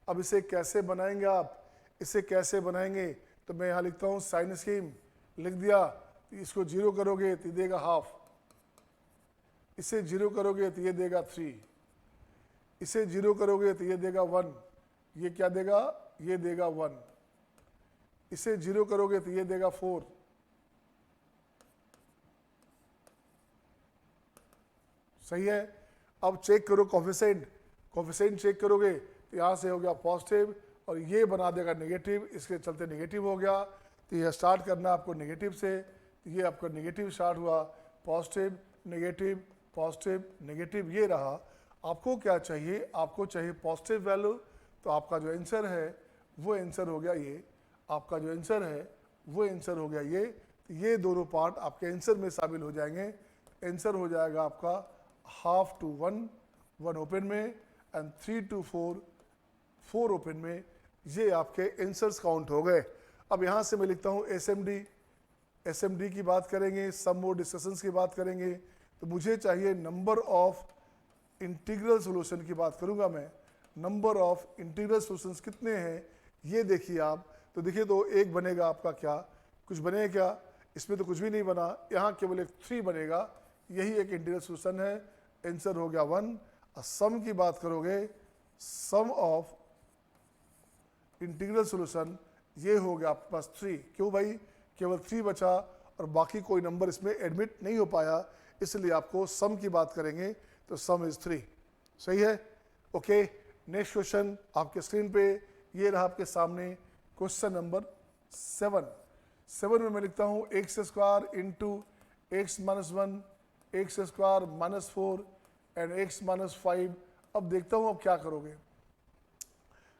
अब इसे कैसे बनाएंगे आप? इसे कैसे बनाएंगे? तो मैं यहाँ लिखता हूँ साइन स्कीम, लिख दिया। इसको 0 करोगे तो ये देगा हाफ, इसे 0 करोगे तो ये देगा 3, इसे 0 करोगे तो ये देगा 1, ये क्या देगा? ये देगा 1, इसे 0 करोगे तो ये देगा 4, सही है। अब चेक करो कोफिशिएंट, कोफिशिएंट चेक करोगे तो यहाँ से हो गया पॉजिटिव और ये बना देगा नेगेटिव, इसके चलते नेगेटिव हो गया। तो ये स्टार्ट करना आपको नेगेटिव से, तो ये आपका नेगेटिव स्टार्ट हुआ, पॉजिटिव नेगेटिव पॉजिटिव नेगेटिव, ये रहा। आपको क्या चाहिए? आपको चाहिए पॉजिटिव वैल्यू, तो आपका जो आंसर है वो आंसर हो गया ये, आपका जो आंसर है वो आंसर हो गया ये। तो ये दोनों पार्ट आपके आंसर में शामिल हो जाएंगे। आंसर हो जाएगा आपका हाफ टू 1, 1 ओपन में एंड 3 to 4, 4 ओपन में। ये आपके आंसर्स काउंट हो गए। अब यहाँ से मैं लिखता हूँ एसएमडी, एसएमडी की बात करेंगे, सम मोर डिस्कशंस की बात करेंगे। तो मुझे चाहिए नंबर ऑफ इंटीग्रल सॉल्यूशन की बात करूँगा मैं। नंबर ऑफ इंटीग्रल सॉल्यूशंस कितने हैं ये देखिए आप। तो देखिए तो एक बनेगा आपका, क्या कुछ बनेगा क्या? इसमें तो कुछ भी नहीं बना, यहाँ केवल एक 3 बनेगा, यही एक इंटीग्रल सॉल्यूशन है। आंसर हो गया 1। और सम की बात करोगे, सम ऑफ इंटीग्रल सॉल्यूशन ये हो गया आपके पास 3। क्यों भाई? केवल 3 बचा और बाकी कोई नंबर इसमें एडमिट नहीं हो पाया, इसलिए आपको सम की बात करेंगे तो सम इज 3। सही है? ओके, नेक्स्ट क्वेश्चन आपके स्क्रीन पे ये रहा आपके सामने, क्वेश्चन नंबर 7 में मैं लिखता हूँ x square into x minus 1, x square minus 4 and x minus 5। अब देखता हूँ अब क्या करोगे।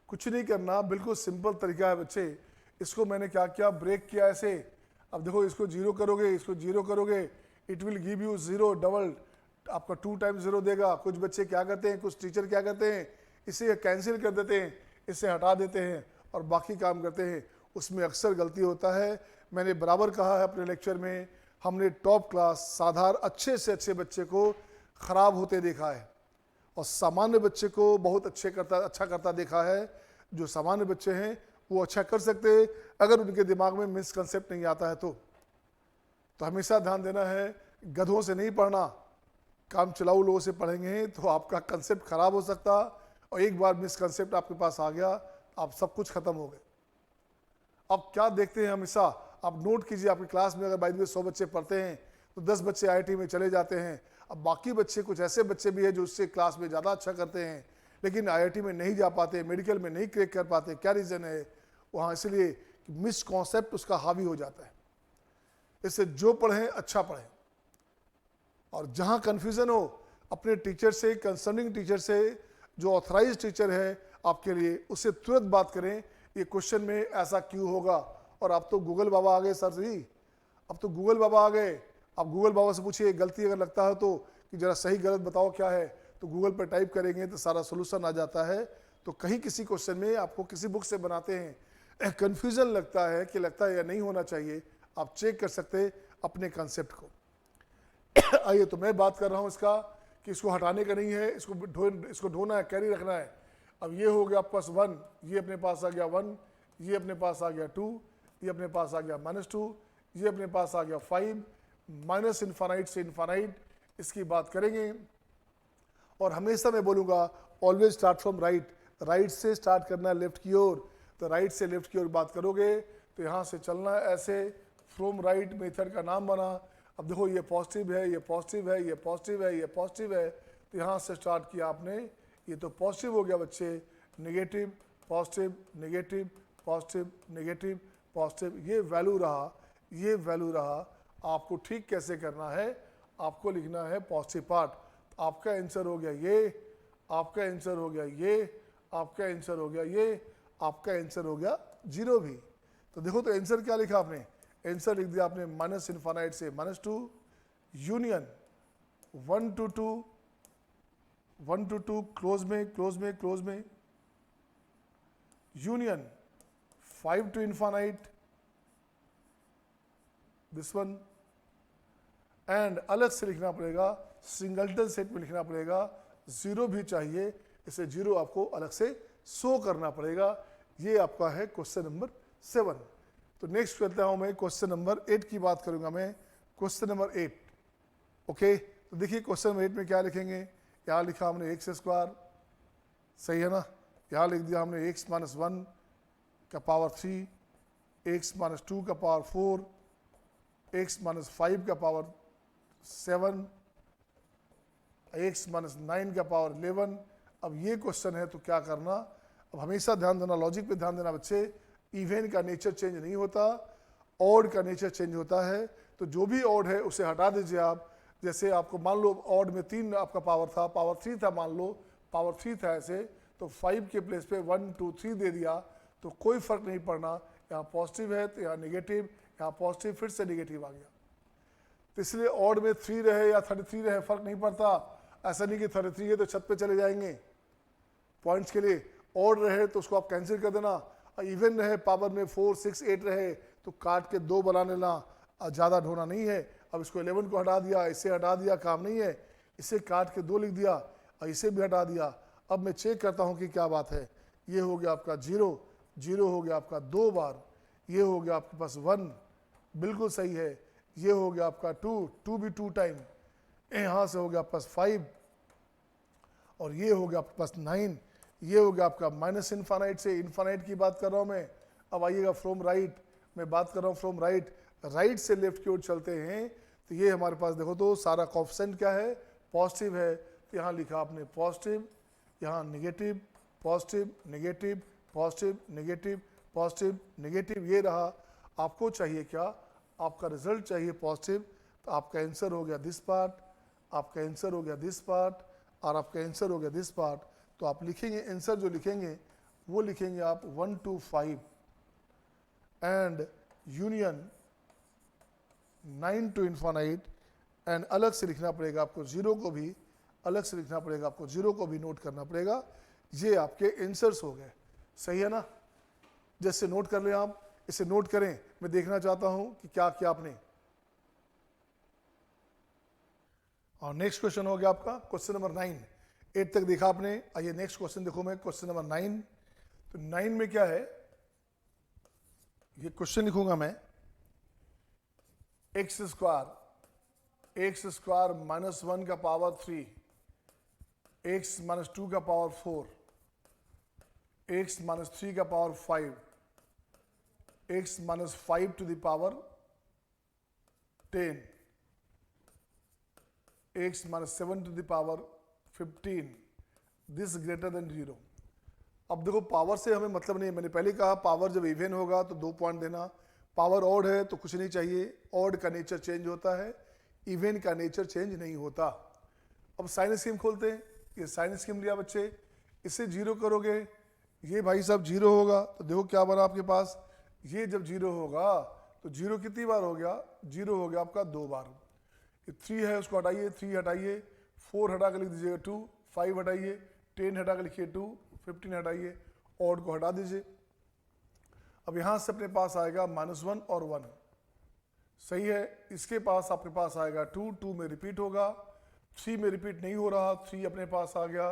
कुछ नहीं करना, बिल्कुल सिंपल तरीका है बच्चे। इसको मैंने क्या किया, ब्रेक किया ऐसे। अब देखो इसको 0 करोगे, इसको 0 करोगे, it will give you 0 double, आपका 2 टाइम्स 0 देगा। कुछ बच्चे क्या करते हैं, कुछ टीचर क्या करते हैं, इसे कैंसिल कर देते हैं, इसे हटा देते हैं और बाकी काम करते हैं। उसमें अक्सर गलती होता है। मैंने बराबर कहा है अपने लेक्चर में, हमने टॉप क्लास साधारण अच्छे से अच्छे बच्चे को खराब होते देखा है और सामान्य बच्चे को बहुत अच्छा करता देखा है। जो सामान्य बच्चे हैं वो अच्छा कर सकते हैं अगर उनके दिमाग में मिसकंसेप्ट नहीं आता है तो हमेशा ध्यान देना है, गधों से नहीं पढ़ना, काम चलाऊ लोगों से पढ़ेंगे तो आपका कंसेप्ट खराब हो सकता, और एक बार मिसकंसेप्ट आपके पास आ गया आप सब कुछ खत्म हो गए। अब क्या देखते हैं हमेशा, आप नोट कीजिए, आपकी क्लास में अगर बाय द वे 100 बच्चे पढ़ते हैं तो 10 बच्चे आईआईटी में चले जाते हैं। अब बाकी बच्चे, कुछ ऐसे बच्चे भी हैं जो उससे क्लास में ज़्यादा अच्छा करते हैं लेकिन आईआईटी में नहीं जा पाते, मेडिकल में नहीं क्रैक कर पाते। क्या रीज़न है वहाँ? इसलिए मिसकॉन्सेप्ट उसका हावी हो जाता है। इससे जो पढ़ें अच्छा पढ़ें, और जहाँ कन्फ्यूज़न हो अपने टीचर से, कंसर्निंग टीचर से, जो ऑथराइज टीचर है आपके लिए, उससे तुरंत बात करें, ये क्वेश्चन में ऐसा क्यों होगा। और अब तो गूगल बाबा आ गए सर जी, अब तो गूगल बाबा आ गए। आप गूगल बाबा से पूछिए गलती अगर लगता है तो कि ज़रा सही गलत बताओ क्या है, तो गूगल पर टाइप करेंगे तो सारा सोल्यूशन आ जाता है। तो कहीं किसी क्वेश्चन में आपको किसी बुक से बनाते हैं कन्फ्यूज़न लगता है कि लगता है या नहीं होना चाहिए, आप चेक कर सकते हैं अपने कंसेप्ट को। आइए, तो मैं बात कर रहा हूँ इसका कि इसको हटाने का नहीं है, इसको ढोना है, कैरी रखना है। अब ये हो गया प्लस 1, ये अपने पास आ गया 1, ये अपने पास आ गया 2, ये अपने पास आ गया -2, ये अपने पास आ गया 5, माइनस इन्फानाइट से इन्फानाइट इसकी बात करेंगे। और हमेशा मैं बोलूँगा always start from right, right से स्टार्ट करना लेफ्ट की ओर। तो राइट से लेफ्ट की ओर बात करोगे तो यहाँ से चलना ऐसे, फ्रॉम राइट मेथड का नाम बना। अब देखो ये पॉजिटिव है, ये पॉजिटिव है, ये पॉजिटिव है, ये पॉजिटिव है, तो यहाँ से स्टार्ट किया आपने। ये तो पॉजिटिव हो गया बच्चे, negative positive negative positive negative positive, ये वैल्यू रहा, ये वैल्यू रहा। आपको ठीक कैसे करना है, आपको लिखना है पॉजिटिव पार्ट। आपका आंसर हो गया ये, आपका आंसर हो गया ये, आपका आंसर हो गया ये, आपका आंसर हो गया 0 भी। तो देखो तो आंसर क्या लिखा आपने, आंसर लिख दिया आपने माइनस इन्फानाइट से -2, यूनियन 1 to 2, 1 to 2, क्लोज में क्लोज में क्लोज में, union 5 to infinite, this one. And अलग से लिखना पड़ेगा, सिंगलटन सेट में लिखना पड़ेगा, 0 भी चाहिए, इसे 0 आपको अलग से शो करना पड़ेगा। ये आपका है क्वेश्चन नंबर 7। तो नेक्स्ट करता हूं मैं क्वेश्चन नंबर 8 की बात करूंगा मैं, क्वेश्चन नंबर 8। ओके, तो देखिए क्वेश्चन नंबर 8 में क्या लिखेंगे, यहाँ लिखा हमने एक्स स्क्वायर, सही है ना। यहाँ लिख दिया हमने एक्स माइनस 1 का पावर 3, एक्स माइनस 2 का पावर 4, एक्स माइनस 5 का पावर 7, एक्स माइनस 9 का पावर 11। अब ये क्वेश्चन है तो क्या करना, अब हमेशा ध्यान देना, लॉजिक पे ध्यान देना बच्चे। इवन का नेचर चेंज नहीं होता, ऑड का नेचर चेंज होता है। तो जो भी ऑड है उसे हटा दीजिए आप। जैसे आपको मान लो ऑड में 3 आपका पावर था, पावर 3 था, मान लो पावर 3 था ऐसे, तो 5 के प्लेस पे 1 2 3 दे दिया तो कोई फर्क नहीं पड़ना। यहाँ पॉजिटिव है तो यहाँ नेगेटिव, यहाँ पॉजिटिव फिर से नेगेटिव आ गया। तो इसलिए ऑड में 3 रहे या 33 रहे फर्क नहीं पड़ता। ऐसा नहीं कि 33 है तो छत पे चले जाएंगे पॉइंट्स के लिए, ऑड रहे तो उसको आप कैंसिल कर देना, इवन रहे पावर में 4 6 8 रहे तो काट के 2 बना लेना, ज़्यादा ढोना नहीं है। अब इसको 11 को हटा दिया, इसे हटा दिया, काम नहीं है, इसे काट के 2 लिख दिया और इसे भी हटा दिया। अब मैं चेक करता हूँ कि क्या बात है। ये हो गया आपका 0, 0 हो गया आपका 2 बार, ये हो गया आपके पास 1, बिल्कुल सही है। ये हो गया आपका 2, 2 भी 2 टाइम, यहाँ से हो गया प्लस 5, और ये हो गया आपके पास 9, ये हो गया आपका माइनस इन्फानाइट से इन्फानाइट की बात कर रहा हूँ मैं। अब आइएगा फ्रॉम राइट, मैं बात कर रहा हूँ फ्रॉम राइट, राइट से लेफ्ट की ओर चलते हैं तो ये हमारे पास देखो तो सारा कोएफिशिएंट क्या है, पॉजिटिव है। तो यहाँ लिखा आपने पॉजिटिव, यहाँ negative, positive negative, positive negative, positive negative, ये रहा। आपको चाहिए क्या, आपका रिजल्ट चाहिए पॉजिटिव, तो आपका आंसर हो गया दिस पार्ट, आपका आंसर हो गया दिस पार्ट, और आपका आंसर हो गया दिस पार्ट। तो आप लिखेंगे आंसर जो लिखेंगे वो लिखेंगे आप 1 to 5 and union 9 to infinite, and अलग से लिखना पड़ेगा आपको जीरो को भी, अलग से लिखना पड़ेगा आपको, जीरो को भी नोट करना पड़ेगा। ये आपके आंसर्स हो गए, सही है ना। जैसे नोट कर लें आप, इसे नोट करें। मैं देखना चाहता हूं कि क्या किया आपने। और नेक्स्ट क्वेश्चन हो गया आपका क्वेश्चन नंबर 9। 8 तक देखा आपने। आइए नेक्स्ट क्वेश्चन देखो, मैं क्वेश्चन नंबर 9। तो 9 में क्या है, ये क्वेश्चन लिखूंगा मैं, एक्स स्क्वायर माइनस 1 का पावर 3, एक्स माइनस 2 का पावर 4, एक्स माइनस 3 का power 5, x minus 5 to the power 10, x minus 7 to the power 15, this greater than 0। अब देखो पावर से हमें मतलब नहीं है, मैंने पहले कहा पावर जब इवन होगा तो 2 पॉइंट देना, पावर ऑड है तो कुछ नहीं चाहिए, ऑड का नेचर चेंज होता है, इवन का नेचर चेंज नहीं होता। अब साइन स्कीम खोलते हैं, ये साइन स्कीम लिया बच्चे, इसे जीरो करोगे, ये भाई साहब जीरो होगा, तो देखो क्या बना आपके पास, ये जब जीरो होगा तो जीरो कितनी बार हो गया, जीरो हो गया आपका 2 बार। ये 3 है उसको हटाइए, 3 हटाइए, 4 हटा कर लिख दीजिएगा 2, 5 हटाइए, 10 हटा कर लिखिए 2, 15 हटाइए, ऑड को हटा दीजिए। अब यहाँ से अपने पास आएगा -1 और 1, सही है। इसके पास आपके पास आएगा 2, 2 में रिपीट होगा, 3 में रिपीट नहीं हो रहा, 3 अपने पास आ गया,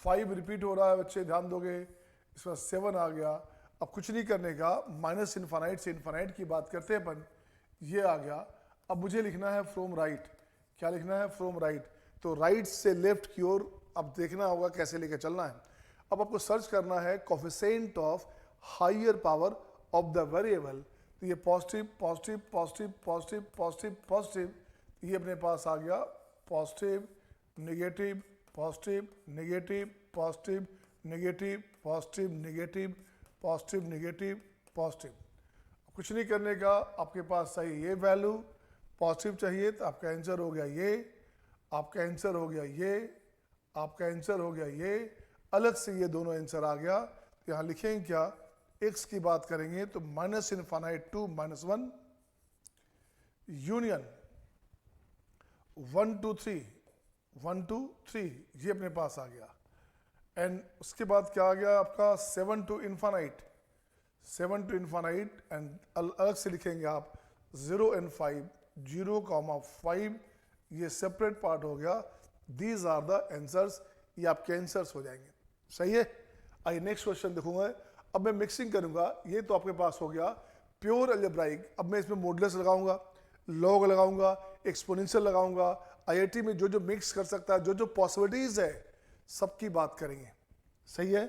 5 रिपीट हो रहा है बच्चे ध्यान दोगे, इसमें 7 आ गया। अब कुछ नहीं करने का, माइनस इन्फानाइट से इन्फानाइट की बात करते हैं अपन, ये आ गया। अब मुझे लिखना है फ्रॉम राइट, क्या लिखना है, फ्रॉम राइट। तो राइट से लेफ्ट की ओर अब देखना होगा कैसे लेके चलना है। अब आपको सर्च करना है coefficient of higher power of the variable, तो ये positive positive positive positive positive positive, ये अपने पास आ गया positive negative positive negative positive negative positive negative positive negative positive. कुछ नहीं करने का, आपके पास सही ये वैल्यू पॉजिटिव चाहिए, तो आपका आंसर हो गया ये, आपका आंसर हो गया ये, आपका आंसर हो गया ये, अलग से ये दोनों आंसर आ गया। तो यहाँ लिखेंगे क्या, x की बात करेंगे तो minus infinite to -1 union 1 to 3, 1 to 3, ये अपने पास आ गया। एंड उसके बाद क्या आ गया आपका 7 to infinite, 7 to infinite, and अलग से लिखेंगे आप 0 and 5, 0,5, ये सेपरेट पार्ट हो गया। दीज आर द आंसर्स, ये आपके आंसर्स हो जाएंगे, सही है। आइए नेक्स्ट क्वेश्चन देखूंगा। अब मैं मिक्सिंग करूंगा, ये तो आपके पास हो गया प्योर अलजेब्राइक। अब मैं इसमें मॉडुलस लगाऊंगा, लॉग लगाऊंगा, एक्सपोनेंशियल लगाऊंगा। आईआईटी में जो जो मिक्स कर सकता है, जो जो पॉसिबिलिटीज है, सबकी बात करेंगे, सही है।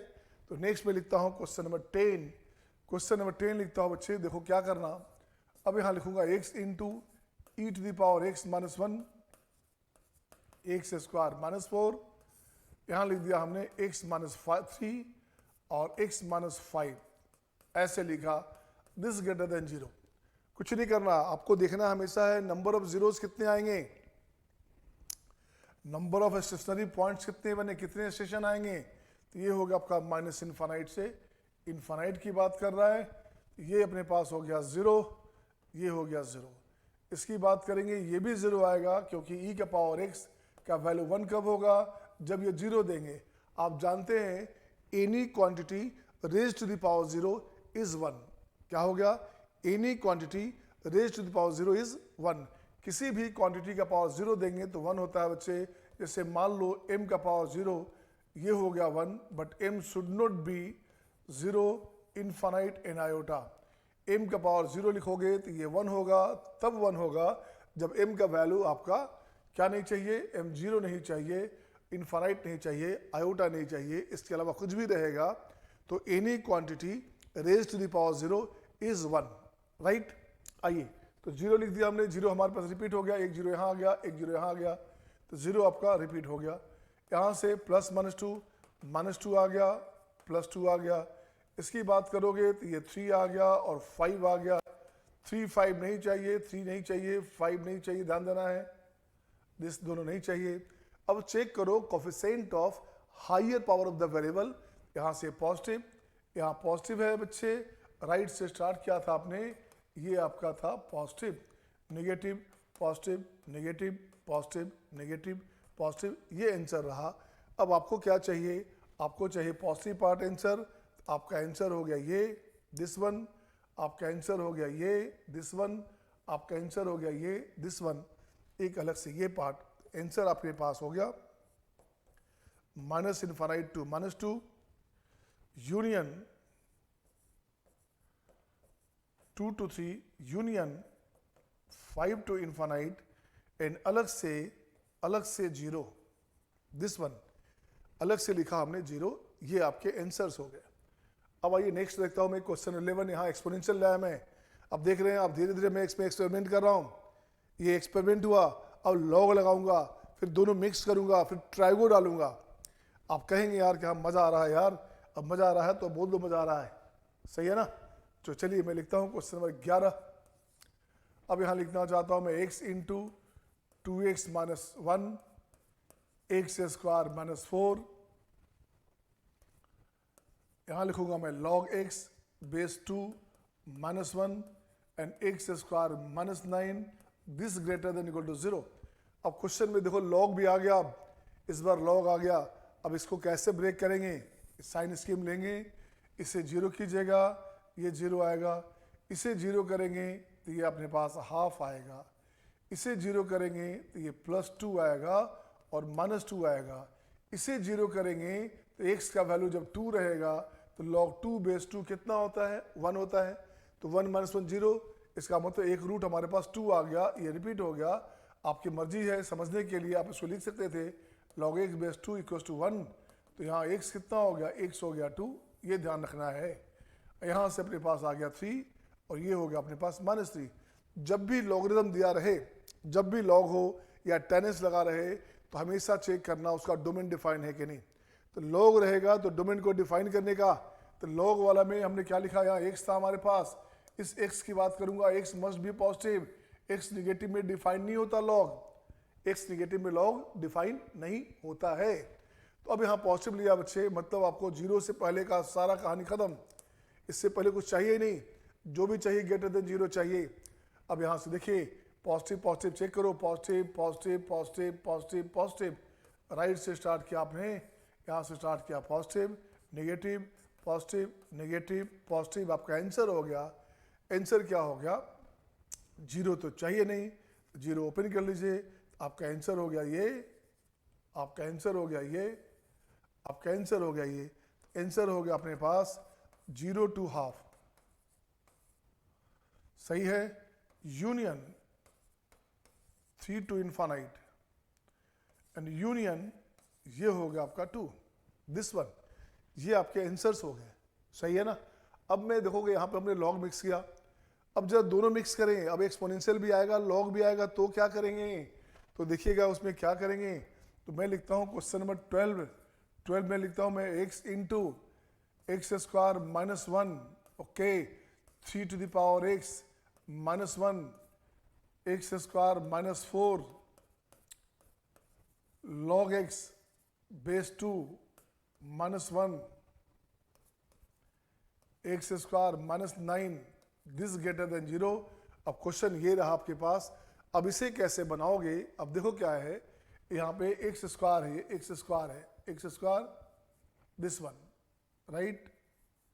तो नेक्स्ट में लिखता हूं क्वेश्चन नंबर 10। क्वेश्चन नंबर 10 लिखता हूं बच्चे, देखो क्या करना। अब यहां लिखूंगा x into e to the power x minus 1, x square minus 4, यहां लिख दिया हमने x माइनस 3 और x माइनस 5, ऐसे लिखा, दिस ग्रेटर देन 0। कुछ नहीं करना, आपको देखना हमेशा है नंबर ऑफ जीरोस कितने आएंगे, नंबर ऑफ स्टेशनरी पॉइंट्स कितने बने, कितने स्टेशन आएंगे। तो ये होगा आपका माइनस इन्फानाइट से इन्फानाइट की बात कर रहा है, ये अपने पास हो गया 0, ये हो गया 0। इसकी बात करेंगे, ये भी 0 आएगा, क्योंकि e का पावर x का वैल्यू 1 कब होगा, जब ये 0 देंगे। आप जानते हैं any quantity raise to the power 0 is 1, क्या हो गया, any quantity raise to the power 0 is 1। किसी भी क्वांटिटी का पावर 0 देंगे तो 1 होता है बच्चे। जैसे मान लो m का पावर 0, ये हो गया 1, but m should not be 0 infinite in iota. m का पावर 0 लिखोगे तो ये 1 होगा, तब 1 होगा जब m का वैल्यू आपका क्या नहीं चाहिए, m 0 नहीं चाहिए, इनफाइनाइट नहीं चाहिए, आयोटा नहीं चाहिए, इसके अलावा कुछ भी रहेगा तो any quantity raise to the power 0 is 1, right. आइए तो 0 लिख दिया हमने, 0 हमारे पास रिपीट हो गया, एक 0 यहाँ आ गया, एक 0 यहाँ आ गया, तो 0 आपका रिपीट हो गया। यहाँ से प्लस -2 आ गया, +2 आ गया। इसकी बात करोगे तो ये 3 आ गया और 5 आ गया। 3 5 नहीं चाहिए, 3 नहीं चाहिए, 5 नहीं चाहिए, ध्यान देना है, दिस दोनों नहीं चाहिए। अब चेक करो coefficient of higher power of the variable, यहाँ से पॉजिटिव, यहाँ पॉजिटिव है बच्चे, राइट से स्टार्ट किया था आपने, ये आपका था positive, negative, positive, negative, positive, negative, positive, ये आंसर रहा। अब आपको क्या चाहिए, आपको चाहिए पॉजिटिव पार्ट आंसर। आपका आंसर हो गया ये, दिस वन, आपका आंसर हो गया ये, दिस वन, आपका आंसर हो गया ये, दिस वन, एक अलग से ये पार्ट आंसर आपके पास हो गया -∞ to -2 union 2 to 3 union 5 to ∞ and अलग से 0, दिस वन अलग से लिखा हमने 0, ये आपके आंसर्स हो गए। अब आइए नेक्स्ट देखता हूँ मैं क्वेश्चन 11, यहाँ एक्सपोनेंशियल लाया मैं। अब देख रहे हैं आप, धीरे धीरे मैं इसमें एक्सपेरिमेंट कर रहा हूँ, ये एक्सपेरिमेंट हुआ, अब लॉग लगाऊंगा, फिर दोनों मिक्स करूंगा, फिर ट्राइगो डालूंगा। आप कहेंगे यार क्या मज़ा आ रहा है यार, अब मज़ा आ रहा है तो बोल दो मज़ा आ रहा है, सही है ना। तो चलिए मैं लिखता हूँ क्वेश्चन नंबर 11। अब यहाँ लिखना चाहता हूँ मैं x इंटू 2x - 1 x² -4, यहाँ लिखूंगा मैं log x base 2 -1 and x² -9, this greater than equal to 0। अब क्वेश्चन में देखो log भी आ गया, अब इस बार log आ गया। अब इसको कैसे ब्रेक करेंगे, साइन स्कीम लेंगे, इसे 0 कीजिएगा, ये 0 आएगा, इसे 0 करेंगे तो ये अपने पास हाफ आएगा, इसे 0 करेंगे तो ये +2 आएगा और -2 आएगा, इसे 0 करेंगे तो x का वैल्यू जब 2 रहेगा तो log 2 बेस 2 कितना होता है, 1 होता है, तो 1 - 1 0, इसका मतलब एक रूट हमारे पास 2 आ गया, ये रिपीट हो गया। आपकी मर्जी है, समझने के लिए आप इसको लिख सकते थे log x बेस 2 = 1, तो यहाँ x कितना हो गया, x हो गया 2, ये ध्यान रखना है। यहाँ से अपने पास आ गया 3 और ये हो गया अपने पास -3। जब भी लॉगरिथम दिया रहे, जब भी लॉग हो या टेनिस लगा रहे, तो हमेशा चेक करना उसका डोमेन डिफाइन है कि नहीं। तो लॉग रहेगा तो डोमेन को डिफाइन करने का, तो लॉग वाला में हमने क्या लिखा, यहाँ x था हमारे पास, इस x की बात करूंगा, x must be positive, x negative में डिफाइन नहीं होता लॉग, x निगेटिव में लॉग डिफाइन नहीं होता है। तो अब यहाँ पॉजिटिव लिया बच्चे, मतलब आपको 0 से पहले का सारा कहानी खत्म, इससे पहले कुछ चाहिए ही नहीं, जो भी चाहिए ग्रेटर देन 0 चाहिए। अब यहाँ से देखिए पॉजिटिव पॉजिटिव चेक करो, positive positive positive positive positive, right से स्टार्ट किया आपने, यहाँ से स्टार्ट किया positive negative positive negative positive, आपका आंसर हो गया। आंसर क्या हो गया, 0 तो चाहिए नहीं, 0 ओपन कर लीजिए, आपका आंसर हो गया ये, आपका आंसर हो गया ये, आपका आंसर हो गया ये, आंसर हो गया अपने पास 0 to हाफ, सही है। यूनियन 3 to ∞ एंड यूनियन ये हो गया आपका 2, दिस वन, ये आपके आंसर्स हो गए, सही है ना। अब मैं देखोगे यहाँ पे हमने लॉग मिक्स किया, अब जब दोनों मिक्स करें, अब एक्सपोनेंशियल भी आएगा लॉग भी आएगा, तो क्या करेंगे, तो देखिएगा उसमें क्या करेंगे। तो मैं लिखता हूँ क्वेश्चन नंबर 12 में लिखता हूँ मैं x into x² -1, okay, 3 to the power x -1 x² -4 log x base 2 -1 x² -9, this greater than 0। अब क्वेश्चन ये रहा आपके पास, अब इसे कैसे बनाओगे। अब देखो क्या है, यहाँ पे x² है, x² है, x², this one, right,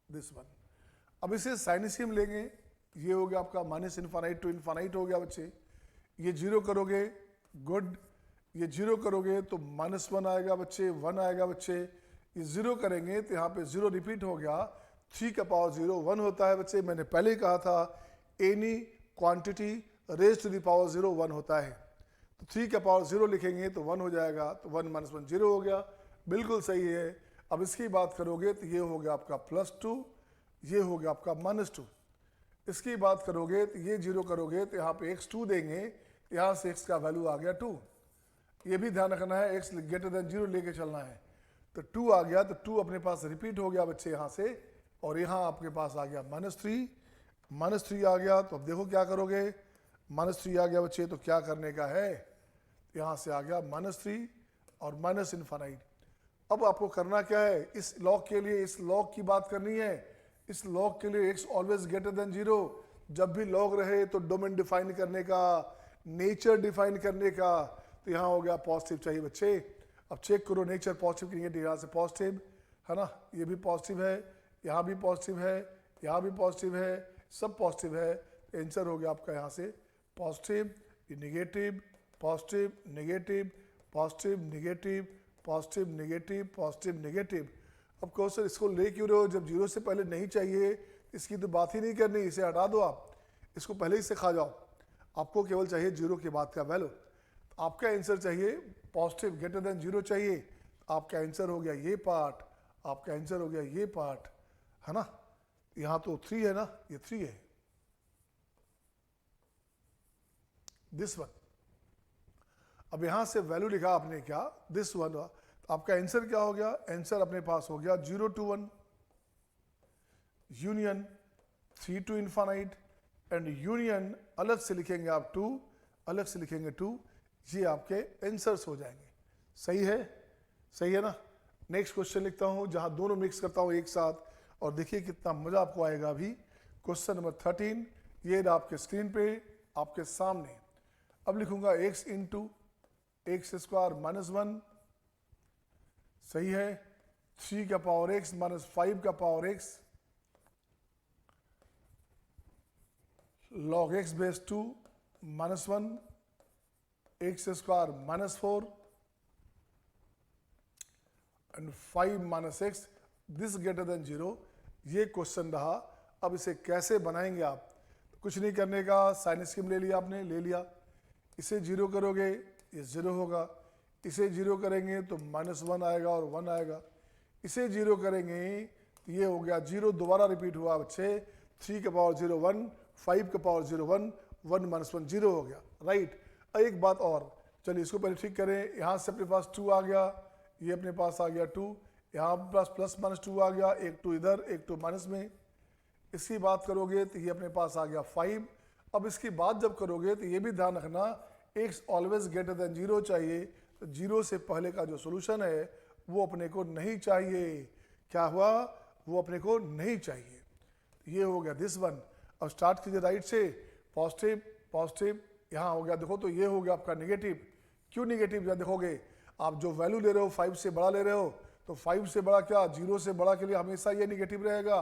this one. अब इसे साइन स्कीम लेंगे, ये हो गया आपका -∞ to ∞ हो गया बच्चे, ये 0 करोगे, गुड, ये 0 करोगे तो -1 आएगा बच्चे, 1 आएगा बच्चे, ये 0 करेंगे तो यहाँ पे 0 रिपीट हो गया, 3 का पावर 0 1 होता है बच्चे, मैंने पहले ही कहा था any quantity raise to the power 0 1 होता है, तो 3 का पावर 0 लिखेंगे तो 1 हो जाएगा, तो 1 - 1 0 हो गया, बिल्कुल सही है। अब इसकी बात करोगे तो ये हो गया आपका +2, ये हो गया आपका -2, इसकी बात करोगे तो ये जीरो करोगे तो यहाँ पे x 2 देंगे, यहाँ से x का वैल्यू आ गया 2। ये भी ध्यान रखना है, x ग्रेटर देन 0 लेके चलना है। तो 2 आ गया, तो 2 अपने पास रिपीट हो गया बच्चे यहाँ से, और यहाँ आपके पास आ गया -3, -3 आ गया। तो अब देखो क्या करोगे, -3 आ गया बच्चे, तो क्या करने का है, यहाँ से आ गया -3 और माइनस इन्फानाइट। अब आपको करना क्या है, इस लॉग के लिए इस लॉग की बात करनी है। इस लॉग के लिए x ऑलवेज ग्रेटर देन 0। जब भी लॉग रहे तो डोमेन डिफाइन करने का, नेचर डिफाइन करने का। तो यहाँ हो गया पॉजिटिव चाहिए बच्चे। अब चेक करो नेचर पॉजिटिव की नेगेटिव, यहाँ से पॉजिटिव है ना, ये भी पॉजिटिव है, यहाँ भी पॉजिटिव है, यहाँ भी पॉजिटिव है, सब पॉजिटिव है। आंसर हो गया आपका यहाँ से positive, negative, positive, negative, positive, negative, positive, negative, positive, negative. अब कहो सर इसको ले क्यों रहे हो, जब 0 से पहले नहीं चाहिए, इसकी तो बात ही नहीं करनी, इसे हटा दो आप, इसको पहले ही से खा जाओ। आपको केवल चाहिए 0 के बाद का वैल्यू। आपका आंसर चाहिए पॉजिटिव ग्रेटर देन 0 चाहिए। आपका आंसर हो गया ये पार्ट, आपका आंसर हो गया ये पार्ट, है ना। यहाँ तो 3 है ना, ये 3 है, दिस वन। अब यहाँ से वैल्यू लिखा आपने क्या, दिस वन। आपका आंसर क्या हो गया, आंसर अपने पास हो गया 0 to 1 union 3 to infinite, and union अलग से लिखेंगे आप 2, अलग से लिखेंगे 2। ये आपके आंसर्स हो जाएंगे। सही है, सही है ना। नेक्स्ट क्वेश्चन लिखता हूँ जहाँ दोनों मिक्स करता हूँ एक साथ, और देखिए कितना मजा आपको आएगा अभी। क्वेश्चन नंबर 13 ये आपके स्क्रीन पे आपके सामने। अब लिखूंगा x इंटू एक्स स्क्वायर -1, सही है, 3 का पावर x माइनस 5 का power x log x base 2 -1 x square -4 and 5 minus x this greater than 0। ये क्वेश्चन रहा। अब इसे कैसे बनाएंगे आप, कुछ नहीं करने का, साइन स्कीम ले लिया आपने, ले लिया। इसे 0 करोगे ये 0 होगा, इसे 0 करेंगे तो -1 आएगा और 1 आएगा। इसे 0 करेंगे तो ये हो गया 0, दोबारा रिपीट हुआ बच्चे, 3 का पावर 0 1, 5 का पावर 0 1, 1 माइनस 1 0 हो गया, राइट। एक बात और, चलिए इसको पहले ठीक करें। यहाँ से अपने पास 2 आ गया, ये अपने पास आ गया 2, यहाँ पास प्लस माइनस 2 आ गया, एक 2 इधर एक 2 माइनस में। इसकी बात करोगे तो ये अपने पास आ गया 5। अब इसकी बात जब करोगे तो ये भी ध्यान रखना, x ऑलवेज ग्रेटर देन 0 चाहिए, तो 0 से पहले का जो सोल्यूशन है वो अपने को नहीं चाहिए। क्या हुआ, वो अपने को नहीं चाहिए। ये हो गया दिस वन। अब स्टार्ट कीजिए राइट से, पॉजिटिव पॉजिटिव, यहाँ हो गया देखो, तो ये हो गया आपका नेगेटिव। क्यों नेगेटिव, या देखोगे आप जो वैल्यू ले रहे हो 5 से बड़ा ले रहे हो, तो 5 से बड़ा क्या, 0 से बड़ा के लिए हमेशा ये नेगेटिव रहेगा,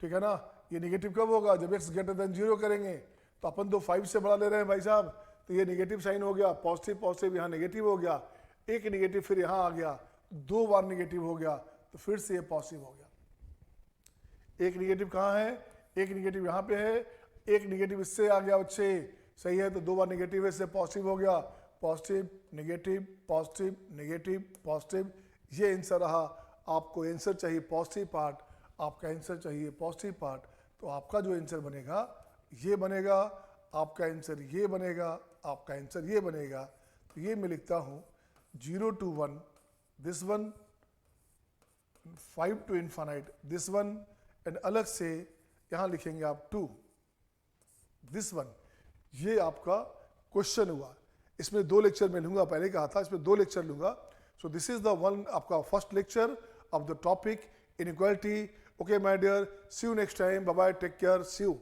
ठीक है ना। ये नेगेटिव कब होगा, जब x ग्रेटर देन 0 करेंगे। तो अपन तो 5 से बड़ा ले रहे हैं भाई साहब, तो ये नेगेटिव साइन हो गया, पॉजिटिव पॉजिटिव यहाँ नेगेटिव हो गया, एक नेगेटिव फिर यहाँ आ गया, 2 बार नेगेटिव हो गया, तो फिर से ये पॉजिटिव हो गया। एक नेगेटिव कहाँ है, एक नेगेटिव यहाँ पे है, एक नेगेटिव इससे आ गया बच्चे, सही है, तो 2 बार नेगेटिव है, इससे पॉजिटिव हो गया, positive negative positive negative positive. ये आंसर रहा। आपको आंसर चाहिए पॉजिटिव पार्ट, आपका आंसर चाहिए पॉजिटिव पार्ट, तो आपका जो आंसर बनेगा ये बनेगा, आपका आंसर ये बनेगा, आपका आंसर ये बनेगा। तो ये मैं लिखता हूँ 0 to 1 this one, 5 to infinite this one, and अलग से यहाँ लिखेंगे आप 2 दिस वन। ये आपका क्वेश्चन हुआ। इसमें 2 लेक्चर मैं लूंगा, पहले कहा था इसमें 2 लेक्चर लूंगा। So this is the one आपका first lecture of the topic inequality. Okay my dear, see you next time, bye bye, take care, see you.